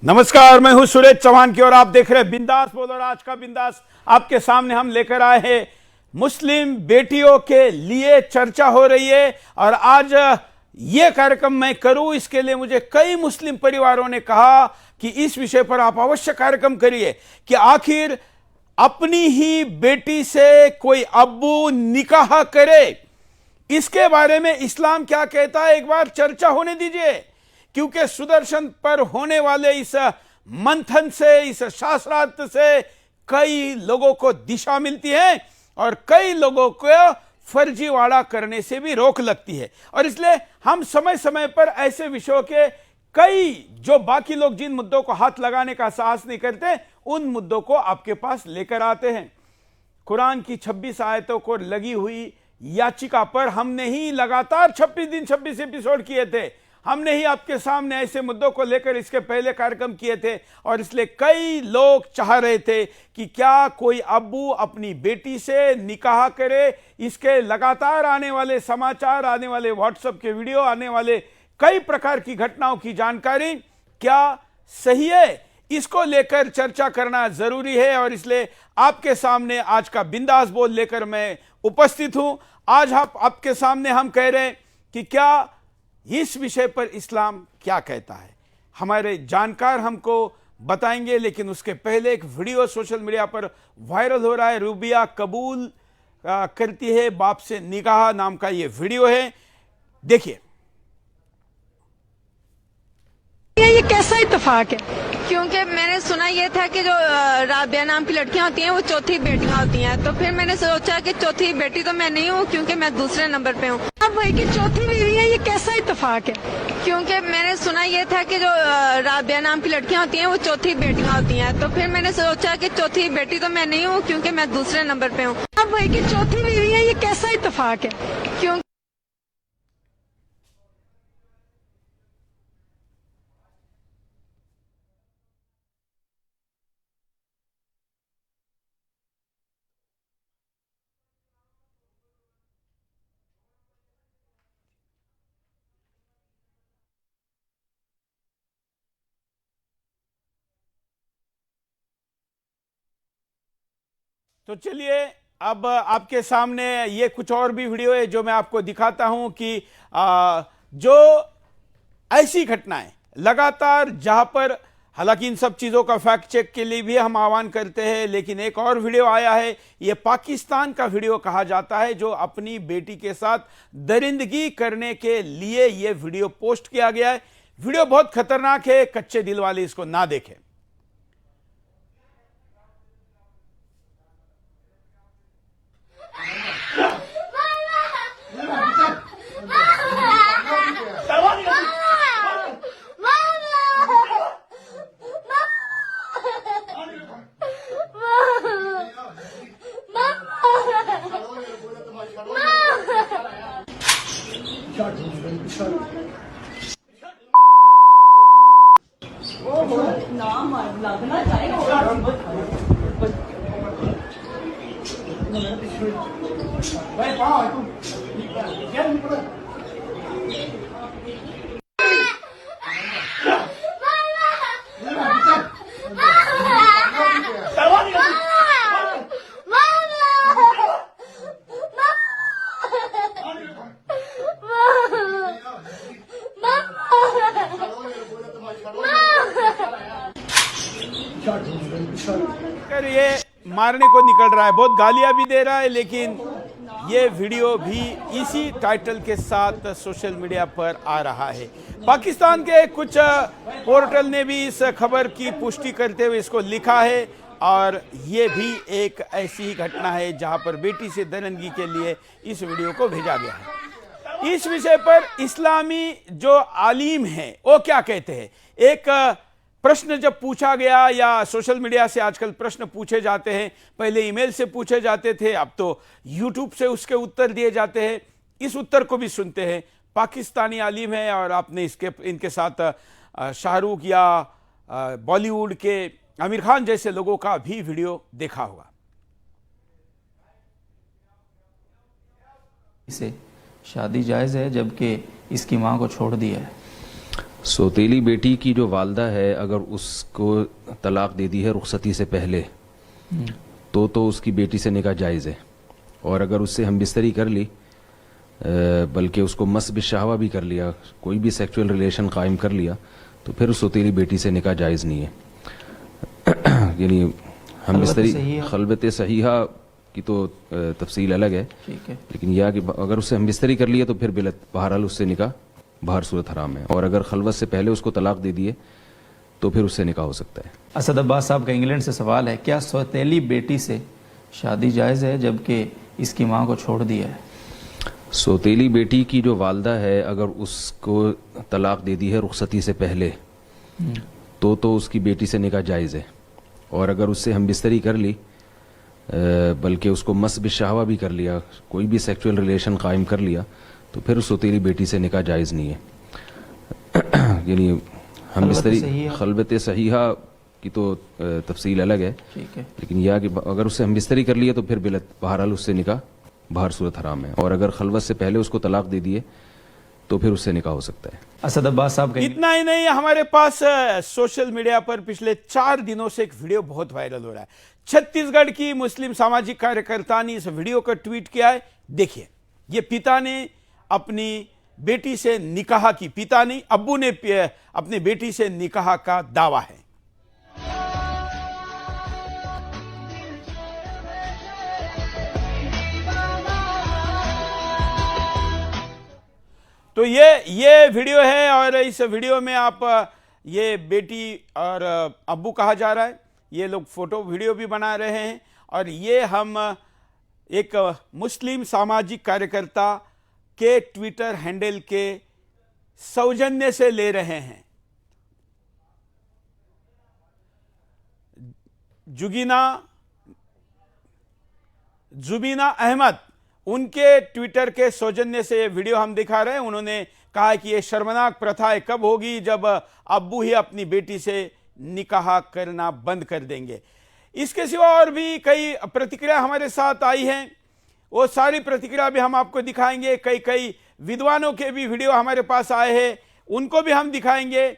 नमस्कार, मैं हूं सुरेश चौहान की और आप देख रहे हैं बिंदास बोल। और आज का बिंदास आपके सामने हम लेकर आए हैं मुस्लिम बेटियों के लिए चर्चा हो रही है। और आज ये कार्यक्रम मैं करूं, इसके लिए मुझे कई मुस्लिम परिवारों ने कहा कि इस विषय पर आप अवश्य कार्यक्रम करिए कि आखिर अपनी ही बेटी से कोई अब्बू निकाह करे, इसके बारे में इस्लाम क्या कहता है, एक बार चर्चा होने दीजिए। क्योंकि सुदर्शन पर होने वाले इस मंथन से, इस शास्त्रार्थ से कई लोगों को दिशा मिलती है और कई लोगों को फर्जीवाड़ा करने से भी रोक लगती है। और इसलिए हम समय समय पर ऐसे विषयों के कई, जो बाकी लोग जिन मुद्दों को हाथ लगाने का साहस नहीं करते, उन मुद्दों को आपके पास लेकर आते हैं। कुरान की 26 आयतों को लगी हुई याचिका पर हमने ही लगातार 26 दिन 26 एपिसोड किए थे। हमने ही आपके सामने ऐसे मुद्दों को लेकर इसके पहले कार्यक्रम किए थे। और इसलिए कई लोग चाह रहे थे कि क्या कोई अब्बू अपनी बेटी से निकाह करे। इसके लगातार आने वाले समाचार, आने वाले व्हाट्सएप के वीडियो, आने वाले कई प्रकार की घटनाओं की जानकारी क्या सही है, इसको लेकर चर्चा करना जरूरी है। और इसलिए आपके सामने आज का बिंदास बोल लेकर मैं उपस्थित हूं। आज आपके सामने हम कह रहे हैं कि क्या इस विषय पर इस्लाम क्या कहता है, हमारे जानकार हमको बताएंगे। लेकिन उसके पहले एक वीडियो सोशल मीडिया पर वायरल हो रहा है। रूबिया कबूल करती है बाप से निकाह नाम का ये वीडियो है, देखिए। ये कैसा इत्तेफाक है? क्योंकि मैंने सुना ये था कि जो राबिया नाम की लड़कियां होती हैं वो चौथी बेटियां होती हैं। तो फिर मैंने सोचा कि चौथी बेटी तो मैं नहीं हूँ, क्योंकि मैं दूसरे नंबर पे हूँ। अब वही की चौथी बीवी है, ये कैसा इत्तेफाक है? क्योंकि मैंने सुना ये था कि जो राबिया नाम की लड़कियां होती हैं वो चौथी बेटियां होती हैं। तो फिर मैंने सोचा कि चौथी बेटी तो मैं नहीं हूँ, क्योंकि मैं दूसरे नंबर पे हूँ। अब वही की चौथी बीवी है, ये कैसा इत्तेफाक है? क्यों तो चलिए, अब आपके सामने ये कुछ और भी वीडियो है जो मैं आपको दिखाता हूं कि जो ऐसी घटनाएं लगातार, जहां पर हालांकि इन सब चीज़ों का फैक्ट चेक के लिए भी हम आह्वान करते हैं, लेकिन एक और वीडियो आया है, ये पाकिस्तान का वीडियो कहा जाता है, जो अपनी बेटी के साथ दरिंदगी करने के लिए ये वीडियो पोस्ट किया गया है। वीडियो बहुत खतरनाक है, कच्चे दिल वाले इसको ना देखें। ये मारने को निकल रहा है, बहुत गालियां भी दे रहा है, लेकिन ये वीडियो भी इसी टाइटल के साथ सोशल मीडिया पर आ रहा है। पाकिस्तान के कुछ पोर्टल ने भी इस खबर की पुष्टि करते हुए इसको लिखा है। और ये भी एक ऐसी ही घटना है जहां पर बेटी से दरिंदगी के लिए इस वीडियो को भेजा गया है। इस विषय पर इस्लामी जो आलिम हैं वो क्या कहते हैं। एक प्रश्न जब पूछा गया, या सोशल मीडिया से आजकल प्रश्न पूछे जाते हैं, पहले ईमेल से पूछे जाते थे, अब तो यूट्यूब से उसके उत्तर दिए जाते हैं। इस उत्तर को भी सुनते हैं। पाकिस्तानी आलिम है और आपने इनके साथ शाहरुख या बॉलीवुड के आमिर खान जैसे लोगों का भी वीडियो देखा होगा। इसे शादी जायज़ है, जबकि इसकी मां को छोड़ दिया है। सौतेली बेटी की जो वालदा है, अगर उसको तलाक दे दी है रुखसती से पहले तो उसकी बेटी से निकाह जायज़ है। और अगर उससे हम बिस्तरी कर ली, बल्कि उसको मस बिशाहवा भी कर लिया, कोई भी सेक्सुअल रिलेशन कायम कर लिया, तो फिर उस सौतेली बेटी से निकाह जायज़ नहीं है। यानी हम बिस्तरी खलबत सहीहा की तो तफसील अलग है, ठीक है, लेकिन यह कि अगर उससे हम बिस्तरी कर लिए तो फिर बहरहाल उससे निकाह बाहर सूरत हराम है। और अगर खलवत से पहले उसको तलाक दे दिए तो फिर उससे निकाह हो सकता है। असद अब्बास साहब का इंग्लैंड से सवाल है, क्या सौतेली बेटी से शादी जायज़ है जबकि इसकी माँ को छोड़ दिया है? सौतेली बेटी की जो वालदा है, अगर उसको तलाक दे दी है रुखसती से पहले तो उसकी बेटी से निकाह जायज़ है। और अगर उससे हम बिस्तरी कर ली, बल्कि उसको मस बिशाहवा भी कर लिया, कोई भी सेक्सुअल रिलेशन कायम कर लिया, तो फिर उस सौतेली बेटी से निकाह जायज़ नहीं है। यानी हम बिस्तरी खलबत सहीहा की तो तफसील अलग है, ठीक है, लेकिन यह कि अगर उससे हम बिस्तरी कर लिए तो फिर बहरहाल उससे निकाह बाहर सूरत हराम है। और अगर खलवत से पहले उसको तलाक दे दिए तो फिर उससे निकाह हो सकता है। असद अब्बास साहब का इतना ही नहीं, हमारे पास सोशल मीडिया पर पिछले 4 दिनों से एक वीडियो बहुत वायरल हो रहा है। छत्तीसगढ़ की मुस्लिम सामाजिक कार्यकर्ता ने इस वीडियो को ट्वीट किया है। देखिए, ये पिता ने अपनी बेटी से निकाह की, पिता नहीं अब्बू ने अपनी बेटी से निकाह का दावा है। तो ये वीडियो है और इस वीडियो में आप ये बेटी और अब्बू कहा जा रहा है, ये लोग फोटो वीडियो भी बना रहे हैं और ये हम एक मुस्लिम सामाजिक कार्यकर्ता के ट्विटर हैंडल के सौजन्य से ले रहे हैं। जुबीना अहमद, उनके ट्विटर के सौजन्य से ये वीडियो हम दिखा रहे हैं। उन्होंने कहा कि ये शर्मनाक प्रथा कब होगी जब अब्बू ही अपनी बेटी से निकाह करना बंद कर देंगे। इसके सिवा और भी कई प्रतिक्रिया हमारे साथ आई हैं, वो सारी प्रतिक्रिया भी हम आपको दिखाएंगे। कई विद्वानों के भी वीडियो हमारे पास आए हैं, उनको भी हम दिखाएंगे।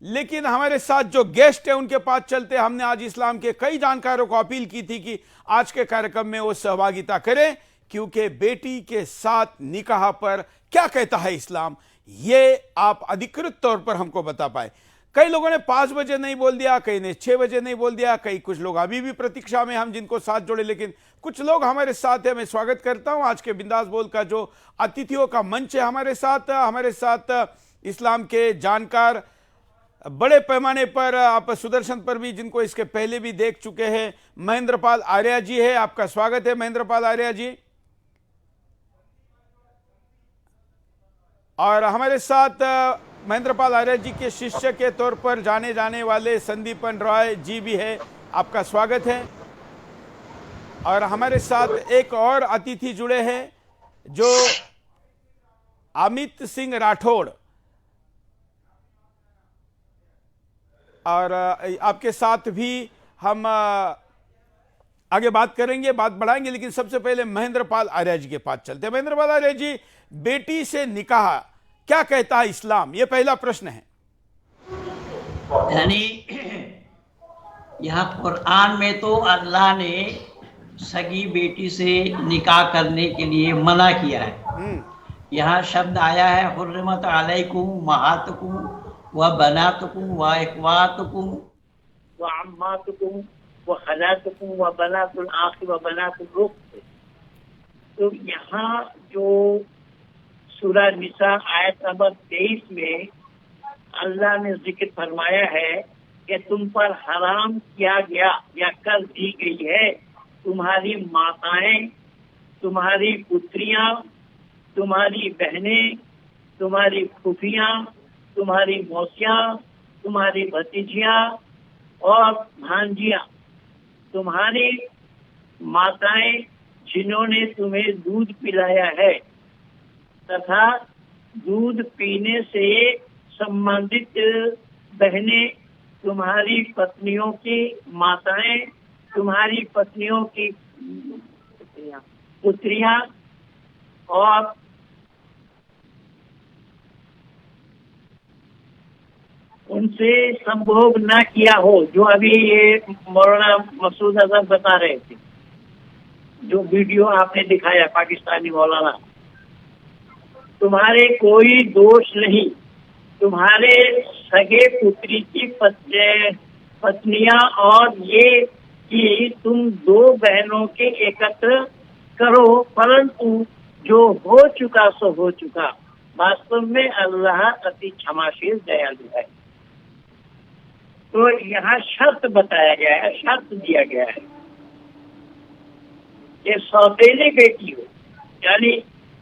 लेकिन हमारे साथ जो गेस्ट है उनके पास चलते, हमने आज इस्लाम के कई जानकारों को अपील की थी कि आज के कार्यक्रम में वो सहभागिता करें, क्योंकि बेटी के साथ निकाह पर क्या कहता है इस्लाम, ये आप अधिकृत तौर पर हमको बता पाए। कई लोगों ने 5 बजे नहीं बोल दिया, कई ने 6 बजे नहीं बोल दिया, कुछ लोग अभी भी प्रतीक्षा में हम जिनको साथ जोड़े, लेकिन कुछ लोग हमारे साथ है। मैं स्वागत करता हूं आज के बिंदास बोल का जो अतिथियों का मंच है हमारे साथ इस्लाम के जानकार बड़े पैमाने पर, आप सुदर्शन पर भी जिनको इसके पहले भी देख चुके हैं, महेंद्रपाल आर्या जी है। आपका स्वागत है महेंद्रपाल आर्या जी। और हमारे साथ महेंद्रपाल आर्या जी के शिष्य के तौर पर जाने जाने वाले संदीपन रॉय जी भी है, आपका स्वागत है। और हमारे साथ एक और अतिथि जुड़े हैं जो अमित सिंह राठौड़, और आपके साथ भी हम आगे बात करेंगे, बात बढ़ाएंगे। लेकिन सबसे पहले महेंद्रपाल आर्या जी के पास चलते हैं। महेंद्रपाल आर्या जी, बेटी से निकाह क्या कहता है इस्लाम, ये पहला प्रश्न है। यानी यहाँ कुरान में तो अल्लाह ने सगी बेटी से निकाह करने के लिए मना किया है। यहाँ शब्द आया है हुर्रिमत अलैकुम उम्महातुकुम व बनातुकुम व इख्वातुकुम व अम्मातुकुम व खलातुकुम व बनातुल आखि व बनातुल रुख्त। तो यहाँ जो सूरह निसा आयत नंबर 23 में अल्लाह ने जिक्र फरमाया है कि तुम पर हराम किया गया या कर दी गई है तुम्हारी माताएं, तुम्हारी पुत्रियां, तुम्हारी बहनें, तुम्हारी फूफियां, तुम्हारी मौसियां, तुम्हारी भतीजियां और भांजियां, तुम्हारी माताएं जिन्होंने तुम्हें दूध पिलाया है तथा दूध पीने से संबंधित बहनें, तुम्हारी पत्नियों की माताएं, तुम्हारी पत्नियों की पुत्रियां और उनसे संभोग न किया हो, जो अभी ये मौलाना मसूद अजहर बता रहे थे, जो वीडियो आपने दिखाया पाकिस्तानी मौलाना, तुम्हारे कोई दोष नहीं, तुम्हारे सगे पुत्री की पत्नियां और ये कि तुम दो बहनों के एकत्र करो, परंतु जो हो चुका सो हो चुका। वास्तव में अल्लाह अति क्षमाशील दयालु है। तो यहाँ शर्त बताया गया है, शर्त दिया गया है कि सौतेली बेटी हो, यानी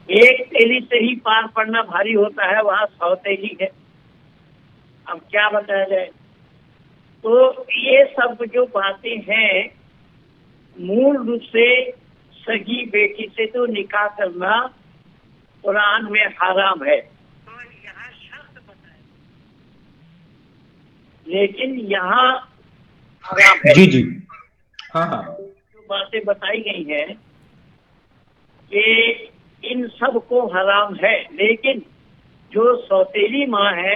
एक तेली से ही पार पड़ना भारी होता है, वहाँ सौतेली है। अब क्या बताया जाए? तो ये सब जो बातें हैं, मूल रूप से सगी बेटी से तो निकाह करना कुरान में हराम है। तो यहाँ शर्त बताया, लेकिन यहाँ हराम है। जी जी, हाँ हाँ, जो बातें बताई गई हैं कि इन सब को हराम है, लेकिन जो सौतेली माँ है,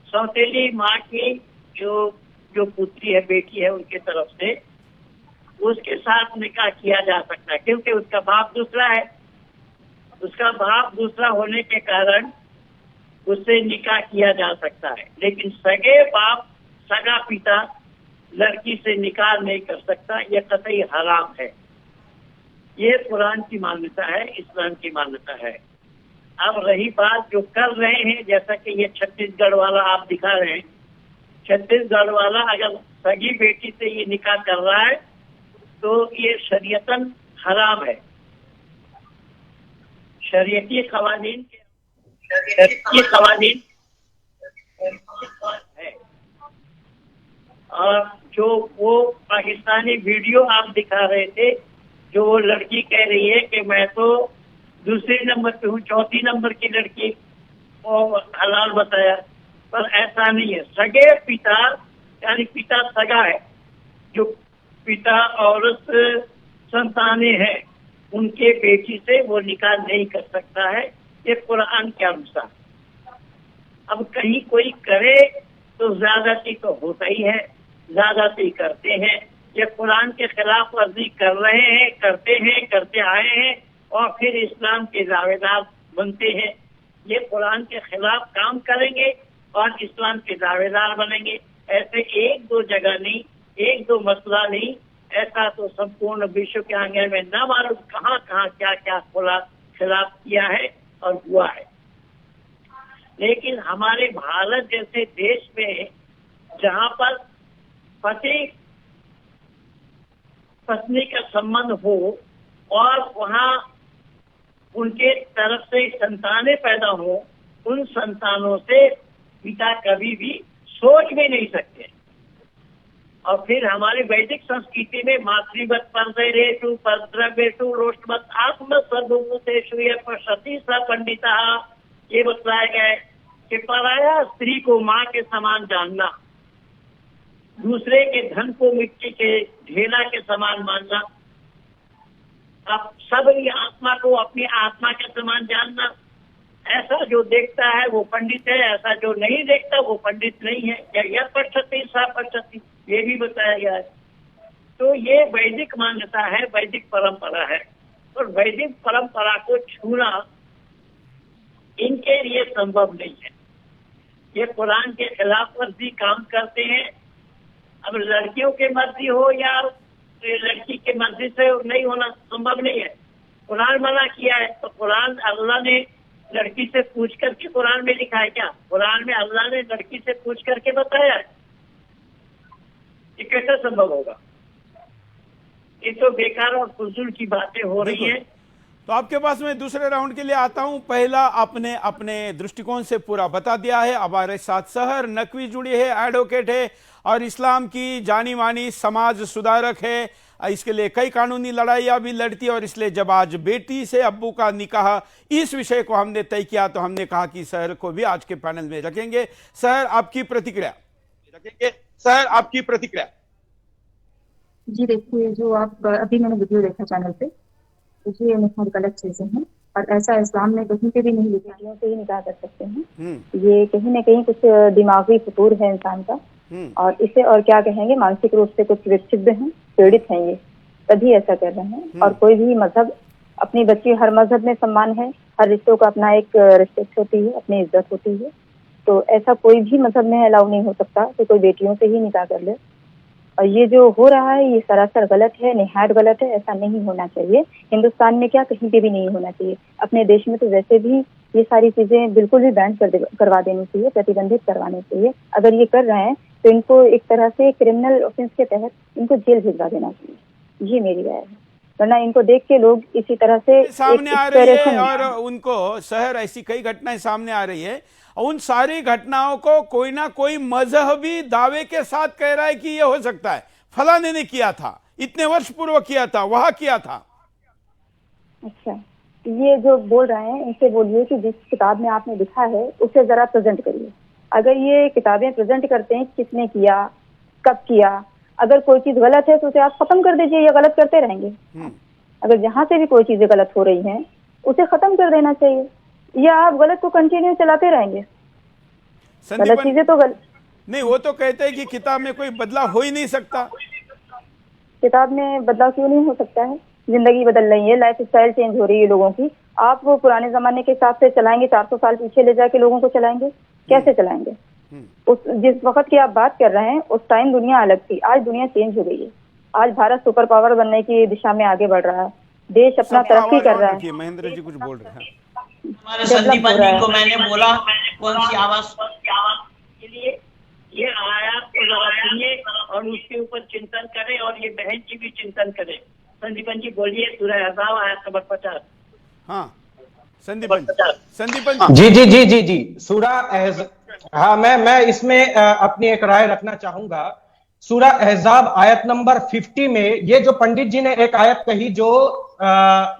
सौतेली माँ की जो पुत्री है, बेटी है, उनके तरफ से उसके साथ निकाह किया जा सकता है, क्योंकि उसका बाप दूसरा है। उसका बाप दूसरा होने के कारण उससे निकाह किया जा सकता है, लेकिन सगे बाप, सगा पिता लड़की से निकाह नहीं कर सकता। यह कतई हराम है। ये कुरान की मान्यता है, इस्लाम की मान्यता है। अब रही बात जो कर रहे हैं, जैसा कि ये छत्तीसगढ़ वाला आप दिखा रहे हैं, छत्तीसगढ़ वाला अगर सगी बेटी से ये निकाह कर रहा है तो ये शरीयतन हराम है। शरीयती कवानीन है। और जो वो पाकिस्तानी वीडियो आप दिखा रहे थे, जो वो लड़की कह रही है कि मैं तो दूसरे नंबर पे हूँ, चौथी नंबर की लड़की को हलाल बताया, पर ऐसा नहीं है। सगे पिता, यानी पिता सगा है, जो पिता औरत संतानें हैं, उनके बेटी से वो निकाह नहीं कर सकता है, ये कुरान के अनुसार। अब कहीं कोई करे तो ज्यादती तो होता ही है, ज्यादती करते हैं, ये कुरान के खिलाफ वर्जी कर रहे हैं, करते आए हैं और फिर इस्लाम के दावेदार बनते हैं। ये कुरान के खिलाफ काम करेंगे और इस्लाम के दावेदार बनेंगे। ऐसे एक दो जगह नहीं, एक दो मसला नहीं, ऐसा तो संपूर्ण विश्व के आंगन में न मालूम कहाँ कहाँ क्या क्या खिलाफ किया है और हुआ है। लेकिन हमारे भारत जैसे देश में, जहाँ पर पति पत्नी का संबंध हो और वहाँ उनके तरफ से संतानें पैदा हो, उन संतानों से पिता कभी भी सोच भी नहीं सकते। और फिर हमारी वैदिक संस्कृति में मातृवत परदेरेषु परद्रव्येषु रोष्टवत आत्म सर्वभूतेषु सती स पंडिता, ये बतलाया गया है कि पराया स्त्री को माँ के समान जानना, दूसरे के धन को मिट्टी के ढेला के समान मानना, अब सब आत्मा को अपनी आत्मा के समान जानना। ऐसा जो देखता है वो पंडित है, ऐसा जो नहीं देखता वो पंडित नहीं है। यह पश्यति सा पश्यति, ये भी बताया गया है। तो ये वैदिक मान्यता है, वैदिक परंपरा है, और वैदिक परंपरा को छूना इनके लिए संभव नहीं है। ये कुरान के खिलाफ वर्जी काम करते हैं। अब लड़कियों के मर्जी हो या लड़की के मर्जी से नहीं होना संभव नहीं है। कुरान मना किया है, तो कुरान अल्लाह ने लड़की से पूछ करके कुरान में लिखा है क्या? कुरान में अल्लाह ने लड़की से पूछ करके बताया है? ये कैसे संभव होगा? ये तो बेकार और फजूल की बातें हो रही हैं। तो आपके पास मैं दूसरे राउंड के लिए आता हूं। पहला आपने अपने दृष्टिकोण से पूरा बता दिया है। हमारे साथ सहर नकवी जुड़ी है, एडवोकेट है और इस्लाम की जानी मानी समाज सुधारक है। इसके लिए कई कानूनी लड़ाइयाँ भी लड़ती है, और इसलिए जब आज बेटी से अब्बू का निकाह, इस विषय को हमने तय किया तो हमने कहा कि सहर को भी आज के पैनल में रखेंगे। सहर, आपकी प्रतिक्रिया रखेंगे। सहर, आपकी प्रतिक्रिया। जी देखिए, जो आप अभी मैंने वीडियो देखा चैनल पे, ये गलत चीजें हैं और ऐसा इस्लाम में कहीं पे भी नहीं लिखा है, से ही निकाह कर सकते हैं। हम्म। ये कहीं ना कहीं कुछ दिमागी फतूर है इंसान का, और इसे और क्या कहेंगे, मानसिक रूप से कुछ विक्षिप्त हैं, पीड़ित हैं, ये तभी ऐसा कर रहे हैं। और कोई भी मजहब, अपनी बच्ची, हर मजहब में सम्मान है, हर रिश्तों का अपना एक रिस्पेक्ट होती है, अपनी इज्जत होती है। तो ऐसा कोई भी मजहब में अलाउ नहीं हो सकता कि कोई बेटियों से ही निकाह कर ले। और ये जो हो रहा है ये सरासर गलत है, निहायत गलत है, ऐसा नहीं होना चाहिए। हिंदुस्तान में क्या, कहीं पे भी नहीं होना चाहिए। अपने देश में तो वैसे भी ये सारी चीजें बिल्कुल भी बैन करवा देनी चाहिए, प्रतिबंधित करवानी चाहिए। अगर ये कर रहे हैं तो इनको एक तरह से क्रिमिनल ऑफेंस के तहत इनको जेल भिजवा देना चाहिए, ये मेरी राय है। वरना इनको देख के लोग इसी तरह से सामने आ रही है, और उनको शहर ऐसी कई घटनाएं सामने आ रही है, उन सारी घटनाओं को कोई ना कोई मजहबी दावे के साथ कह रहा है कि ये हो सकता है, फलाने ने किया था, इतने वर्ष पूर्व किया था, वहां किया था। अच्छा, ये जो बोल रहे हैं इनसे बोलिए कि जिस किताब में आपने लिखा है उसे जरा प्रेजेंट करिए। अगर ये किताबें प्रेजेंट करते हैं किसने किया, कब किया, अगर कोई चीज गलत है तो उसे आप खत्म कर दीजिए, या गलत करते रहेंगे। अगर जहां से भी कोई चीजें गलत हो रही हैं उसे खत्म कर देना चाहिए, या आप गलत को कंटिन्यू चलाते रहेंगे। गलत चीजें तो गलत नहीं, वो तो कहते हैं कि किताब में कोई बदलाव हो ही नहीं सकता। किताब में बदलाव क्यों नहीं हो सकता है? जिंदगी बदल रही है, लाइफ स्टाइल चेंज हो रही है लोगों की। आप वो पुराने जमाने के हिसाब से चलाएंगे, 400 साल पीछे ले जाके लोगों को चलाएंगे, कैसे चलाएंगे? उस जिस वक्त की आप बात कर रहे हैं उस टाइम दुनिया अलग थी, आज दुनिया चेंज हो गई है। आज भारत सुपर पावर बनने की दिशा में आगे बढ़ रहा है, देश अपना तरक्की कर रहा है। महेंद्र जी कुछ बोल रहे हैं। हमारे संदीपन जी को मैंने बोला कौन सी आवाज के लिए ये आयात को जरा सुनिए और उसके ऊपर चिंतन करें, और ये बहन जी भी चिंतन करें। संदीपन जी बोलिए, सूरह अहज़ाब आयत नंबर 50। हाँ संदीपन जी जी जी जी जी सूरह अहज़ाब। हाँ, मैं इसमें अपनी एक राय रखना चाहूंगा। सूरह अहज़ाब आयत नंबर 50 में ये जो पंडित जी ने एक आयत कही जो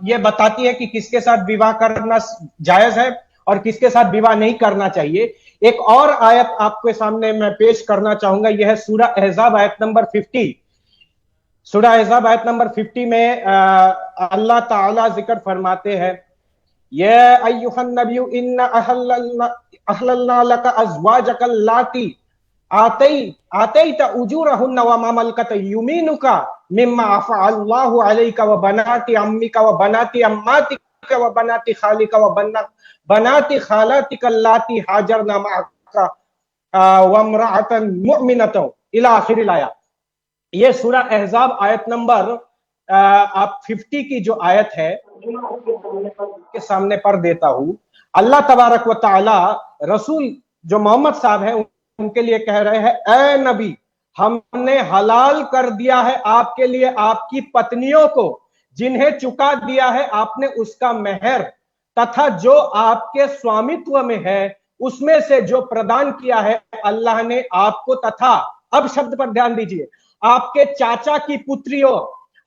ये बताती है कि किसके साथ विवाह करना जायज है और किसके साथ विवाह नहीं करना चाहिए, एक और आयत आपके सामने मैं पेश करना चाहूंगा। यह है सूरह अहज़ाब आयत नंबर 50। सूरह अहज़ाब आयत नंबर 50 में अल्लाह ताला जिक्र फरमाते हैं, या अय्युहन नबिय्यु इन्ना अहललना लका अज़वाजका अल्लाती आतैता उजूरहुन्ना व मा मलकत यमीनुका मिम्मा अफ़ा अल्लाहु अलैका व बनाती अम्मिका व बनाती अम्मातिका व बनाती खालिका व बनाती खालातिका अल्लाती हाजरना मअका व इम्रअतन मुमिनतन इला आखिरिल आया। ये सूरह अहज़ाब आयत नंबर आप 50 की जो आयत है के सामने पढ़ देता हूं। अल्लाह तबारक व तआला रसूल जो मोहम्मद साहब हैं उनके लिए कह रहे हैं, ऐ नबी, हमने हलाल कर दिया है आपके लिए आपकी पत्नियों को जिन्हें चुका दिया है आपने उसका मेहर, तथा जो आपके स्वामित्व में है उसमें से जो प्रदान किया है अल्लाह ने आपको, तथा अब शब्द पर ध्यान दीजिए, आपके चाचा की पुत्रियों,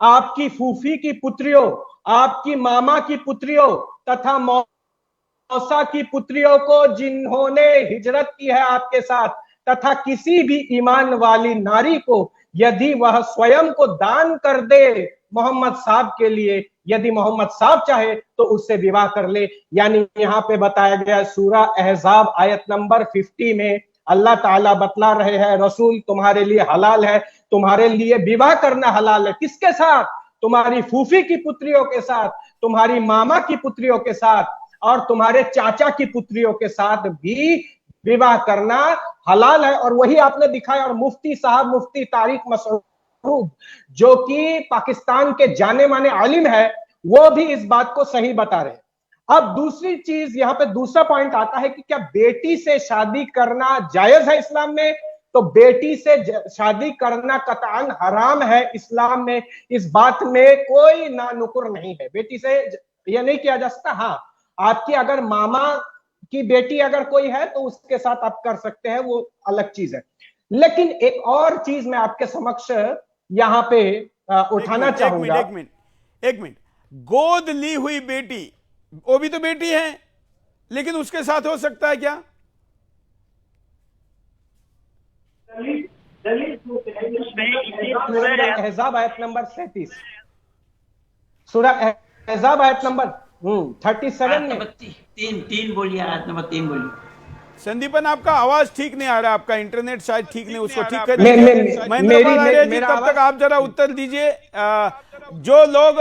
आपकी फूफी की पुत्रियों, आपकी मामा की पुत्रियों तथा मौसा की पुत्रियों को जिन्होंने हिजरत की है आपके साथ, तथा किसी भी ईमान वाली नारी को यदि वह स्वयं को दान कर दे मोहम्मद साहब के लिए, यदि मोहम्मद साहब चाहे तो उससे विवाह कर ले। यानी यहाँ पे बताया गया सूरह अहज़ाब आयत नंबर 50 में अल्लाह ताला बतला रहे हैं, रसूल तुम्हारे लिए हलाल है, तुम्हारे लिए विवाह करना हलाल है। किसके साथ? तुम्हारी फूफी की पुत्रियों के साथ, तुम्हारी मामा की पुत्रियों के साथ और तुम्हारे चाचा की पुत्रियों के साथ भी विवाह करना हलाल है। और वही आपने दिखाया। और मुफ्ती साहब, मुफ्ती तारिक मसरूद, जो कि पाकिस्तान के जाने माने आलिम है, वो भी इस बात को सही बता रहे हैं। अब दूसरी चीज यहाँ पे दूसरा पॉइंट आता है कि क्या बेटी से शादी करना जायज है इस्लाम में? तो बेटी से शादी करना कतअन हराम है इस्लाम में, इस बात में कोई ना नुकुर नहीं है। बेटी से यह नहीं किया जा सकता। हाँ, आपकी अगर मामा की बेटी अगर कोई है तो उसके साथ आप कर सकते हैं, वो अलग चीज है। लेकिन एक और चीज मैं आपके समक्ष यहाँ पे उठाना चाहूंगा। एक मिनट, गोद ली हुई बेटी, वो भी तो बेटी है, लेकिन उसके साथ हो सकता है क्या? सूरह अहज़ाब आयत नंबर 37, सूरह अहज़ाब आयत नंबर 37 आयत में। नंबर तीन बोलिए, आयत नंबर 3 बोलिए। संदीपन, आपका आवाज ठीक नहीं आ रहा, आपका इंटरनेट शायद ठीक नहीं, उसको ठीक कर मे- मे- दीजिए। मे- महेंद्रपाल मेरी- आर्य जी, मेरा तब आवाज- तक आप जरा उत्तर दीजिए। जो लोग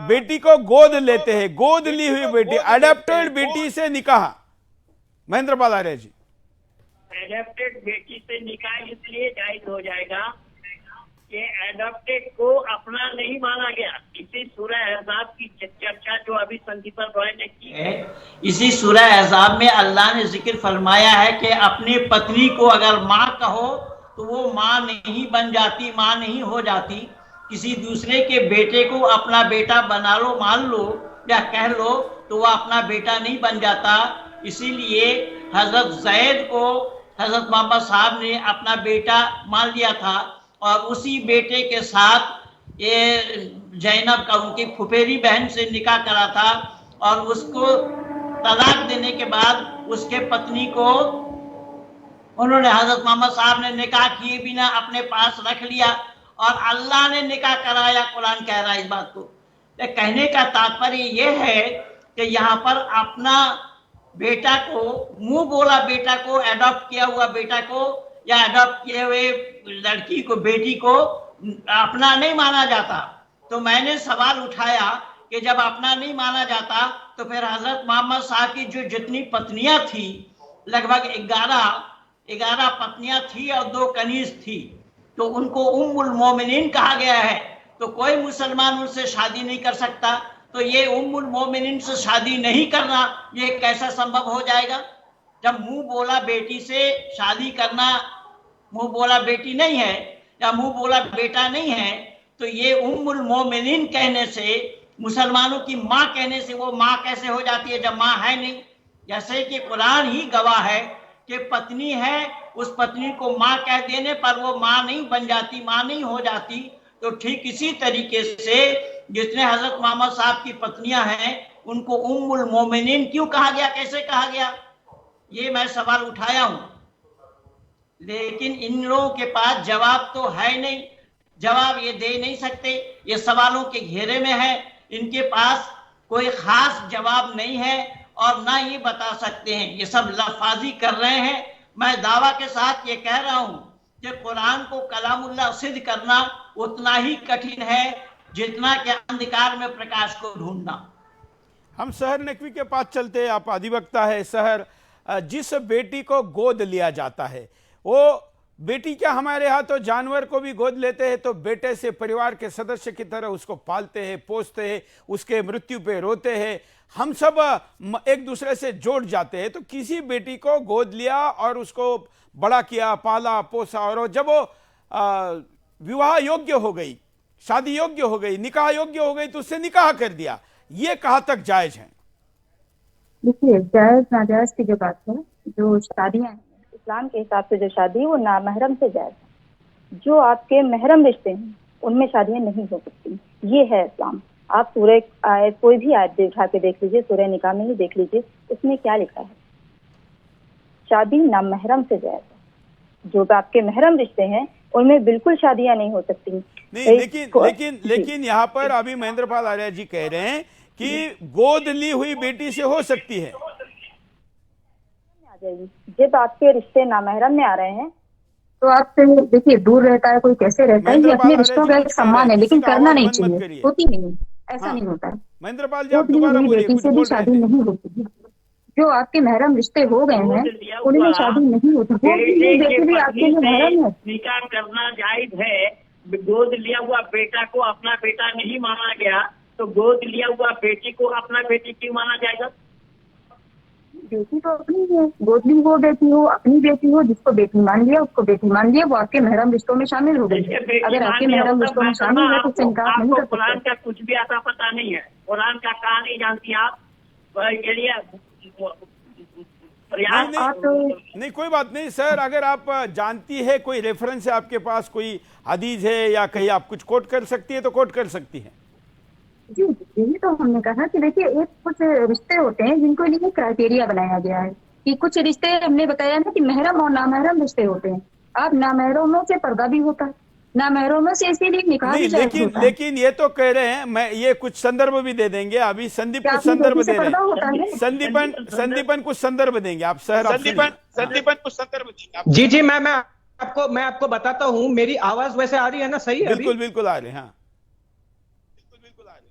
बेटी को गोद लेते हैं, गोद ली हुई बेटी, अडेप्टेड बेटी से निकाह, महेंद्रपाल आर्य जी। एडॉप्टेड बेटी से निकाह इसलिए जायज हो जाएगा कि एडॉप्टेड को अपना नहीं माना गया। इसी सूरह अहज़ाब की चर्चा जो अभी संदीपन रॉय ने की है, इसी सूरह अहज़ाब में अल्लाह ने जिक्र फरमाया है कि अपनी पत्नी को अगर माँ कहो तो वो माँ नहीं बन जाती, माँ नहीं हो जाती। किसी दूसरे के बेटे को अपना बेटा बना लो, मान लो या कह लो, तो वह अपना बेटा नहीं बन जाता। इसीलिए हजरत जैद को हजरत मोहम्मद साहब ने अपना बेटा मान लिया था और उसी बेटे के साथ ये जैनब का, उनकी फुफेरी बहन से निकाह करा था और उसको तलाक देने के बाद उसके पत्नी को उन्होंने हजरत मोहम्मद साहब ने निकाह किए बिना अपने पास रख लिया और अल्लाह ने निकाह कराया। कुरान कह रहा है इस बात को। कहने का तात्पर्य यह है कि यहाँ पर अपना बेटा को, मुंह बोला बेटा को, एडॉप्ट किया हुआ बेटा को या एडॉप्ट किए हुए लड़की को, बेटी को अपना नहीं माना जाता। तो मैंने सवाल उठाया कि जब अपना नहीं माना जाता तो फिर हजरत मोहम्मद साहब की जो जितनी पत्नियां थी, लगभग 11 पत्नियां थी और 2 कनीज थी, तो उनको उम्मुल मोमिनीन कहा गया है। तो कोई मुसलमान उनसे शादी नहीं कर सकता। तो ये उम्मुल मोमिनीन से शादी नहीं करना, ये कैसा संभव हो जाएगा? जब मुंह बोला बेटी से शादी करना, मुंह बोला बेटी नहीं है या मुंह बोला बेटा नहीं है, तो ये उम्मुल मोमिनीन कहने से, मुसलमानों की माँ कहने से वो माँ कैसे हो जाती है जब माँ है नहीं? जैसे कि कुरान ही गवाह है कि पत्नी है, उस पत्नी को माँ कह देने पर वो माँ नहीं बन जाती, माँ नहीं हो जाती। तो ठीक इसी तरीके से जितने हजरत मोहम्मद साहब की पत्नियां हैं उनको उम्मुल मोमिनीन क्यों कहा गया, कैसे कहा गया, ये मैं सवाल उठाया हूं। लेकिन इन लोगों के पास जवाब तो है नहीं, जवाब ये दे नहीं सकते, ये सवालों के घेरे में है। इनके पास कोई खास जवाब नहीं है और ना ये बता सकते हैं, ये सब लफाजी कर रहे हैं। मैं दावा के साथ ये कह रहा हूं कि कुरान को कलामुल्लाह सिद्ध करना उतना ही कठिन है जितना कि अंधकार में प्रकाश को ढूंढना। हम सहर नकवी के पास चलते हैं। आप अधिवक्ता है। सहर, जिस बेटी को गोद लिया जाता है, वो बेटी क्या हमारे यहाँ तो जानवर को भी गोद लेते हैं, तो बेटे से परिवार के सदस्य की तरह उसको पालते हैं, पोसते हैं, उसके मृत्यु पे रोते हैं, हम सब एक दूसरे से जोड़ जाते हैं। तो किसी बेटी को गोद लिया और उसको बड़ा किया, पाला, पोसा, और जब वो विवाह योग्य हो गई, शादी योग्य हो गई, निकाह योग्य हो गई, तो उससे निकाह कर दिया, ये कहाँ तक जायज है? देखिए, जायज नाजायज की जो बात है, जो शादियां हैं इस्लाम के हिसाब से, जो शादी वो नामहरम से जायज है। जो आपके महरम रिश्ते हैं उनमें शादियां नहीं हो सकती, ये है इस्लाम। आप सूरह आयत, कोई भी आयत उठा के देख लीजिए, सूरह निकाह में ही देख लीजिए, उसमें क्या लिखा है, शादी नामहरम से जायज है। जो आपके महरम रिश्ते हैं उनमें बिल्कुल शादियां नहीं हो सकती। नहीं, लेकिन यहाँ पर अभी महेंद्रपाल आर्य जी कह रहे हैं कि गोद ली हुई बेटी से हो सकती है। आ जाएगी जब आपके रिश्ते नामहरम में आ रहे हैं तो आपसे देखिए दूर रहता है, कोई कैसे रहता है, ये अपने रिश्तों का एक सम्मान है, लेकिन करना नहीं चाहिए, होती नहीं, ऐसा नहीं होता है। महेंद्रपाल जी, आप दोबारा बोलिए, बेटी से भी शादी नहीं होती। जो आपके महरम रिश्ते हो गए हैं उनमें शादी नहीं होती। बेटी भी आपके लिए महरम है। निकाह करना जायज है। गोद लिया हुआ बेटा को अपना बेटा नहीं माना गया, तो गोद लिया हुआ बेटी को अपना बेटी क्यों माना जाएगा? बेटी तो अपनी है, गोद ली वो बेटी हो, अपनी बेटी हो, जिसको बेटी मान लिया उसको बेटी मान लिया, वो आपके महरम रिश्तों में शामिल हो गई। अगर आपके महरम रिश्तों में शामिल है तो उससे इनकार नहीं कर सकते। कुरान का कुछ भी आता पता नहीं है, कुरान का कहा नहीं जानती आप, के लिए नहीं, कोई बात नहीं सर। अगर आप जानती है, कोई रेफरेंस है आपके पास, कोई हदीस है या कहीं आप कुछ कोट कर सकती है तो कोट कर सकती है। जी, यही तो हमने कहा कि देखिए, एक कुछ रिश्ते होते हैं जिनको लिए क्राइटेरिया बनाया गया है कि कुछ रिश्ते हमने बताया ना कि महरम और नामहरम रिश्ते होते हैं। अब नामहरमों से पर्दा भी होता है, ना महरों से इसीलिए निकाह नहीं, भी जायज लेकिन होता है। लेकिन ये तो कह रहे हैं, मैं ये कुछ संदर्भ भी दे देंगे, अभी संदीप क्या कुछ अपनी संदर्भ बेटी से दे रहे पर्दा हैं। होता है? संदीपन कुछ संदर्भ देंगे आप सर, संदीपन कुछ संदर्भ देंगे। जी जी, मैं आपको बताता हूं। मेरी आवाज वैसे आ रही है ना, सही है? बिल्कुल बिल्कुल आ रहे हैं, हाँ।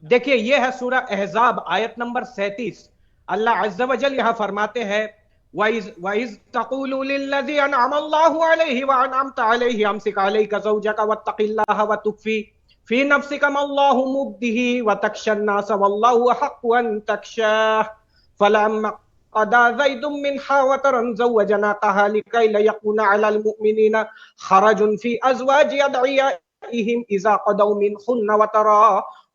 देखिए, ये है सूरह अहज़ाब आयत नंबर 37। अल्लाह अज़्ज़ व जल यहां फरमाते हैं, वाइज तक़ूलु लिल्लज़ी अनअमल्लाहु अलैहि व अनअमत अलैहि अमसिक अलैका ज़ौजका वत्तक़िल्लाह व तुख़फ़ी फी नफ़्सिका मल्लाहु मुब्दिही व तख़शन नास वल्लाहु अहक़्क़ु अन तख़शाह फलम्मा क़दा ज़ैदुम मिनहा वतरन ज़व्वजनाकाहा लिकै ला यकूना अलल मुमिनीना खरजुन फी अज़वाजि अदइयाइहिम इज़ा क़दौ मिनहुन्ना वतरा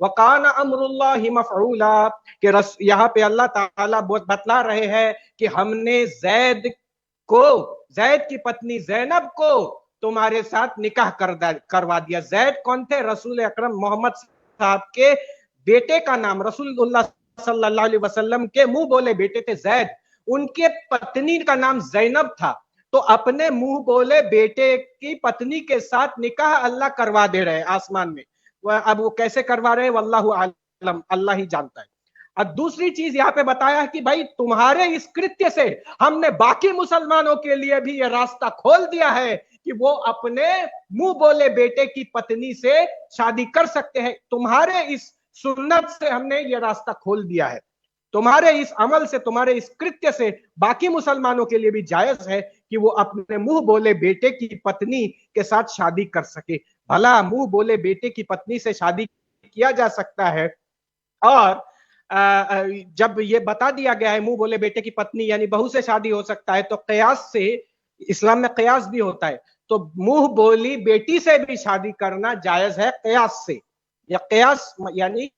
वकान अमरुल्लाहि मफ़ऊला। कि यहाँ पे अल्लाह ताला बतला रहे हैं कि हमने जैद की पत्नी ज़ैनब को तुम्हारे साथ निकाह करवा दिया। जैद कौन थे? रसूल अकरम मोहम्मद साहब के बेटे का नाम, रसूलुल्लाह सल्लल्लाहु अलैहि वसल्लम के मुंह बोले बेटे थे जैद। उनके पत्नी का नाम ज़ैनब था। तो अपने मुंह बोले बेटे की पत्नी के साथ निकाह अल्लाह करवा दे रहे हैं आसमान में। अब वो कैसे करवा रहे हैं, वल्लाहु आलम, अल्लाह ही जानता है। और दूसरी चीज यहाँ पे बताया कि भाई तुम्हारे इस कृत्य से हमने बाकी मुसलमानों के लिए भी ये रास्ता खोल दिया है कि वो अपने मुंह बोले बेटे की पत्नी से शादी कर सकते हैं। तुम्हारे इस सुन्नत से हमने ये रास्ता खोल दिया है। तुम्हारे इस अमल से, तुम्हारे इस कृत्य से बाकी मुसलमानों के लिए भी जायज है कि वो अपने मुंह बोले बेटे की पत्नी के साथ शादी कर सके। भला मुंह बोले बेटे की पत्नी से शादी किया जा सकता है, और जब ये बता दिया गया है मुंह बोले बेटे की पत्नी यानी बहू से शादी हो सकता है, तो कयास से, इस्लाम में कयास भी होता है, तो मुंह बोली बेटी से भी शादी करना जायज है कयास से। या कयास यानी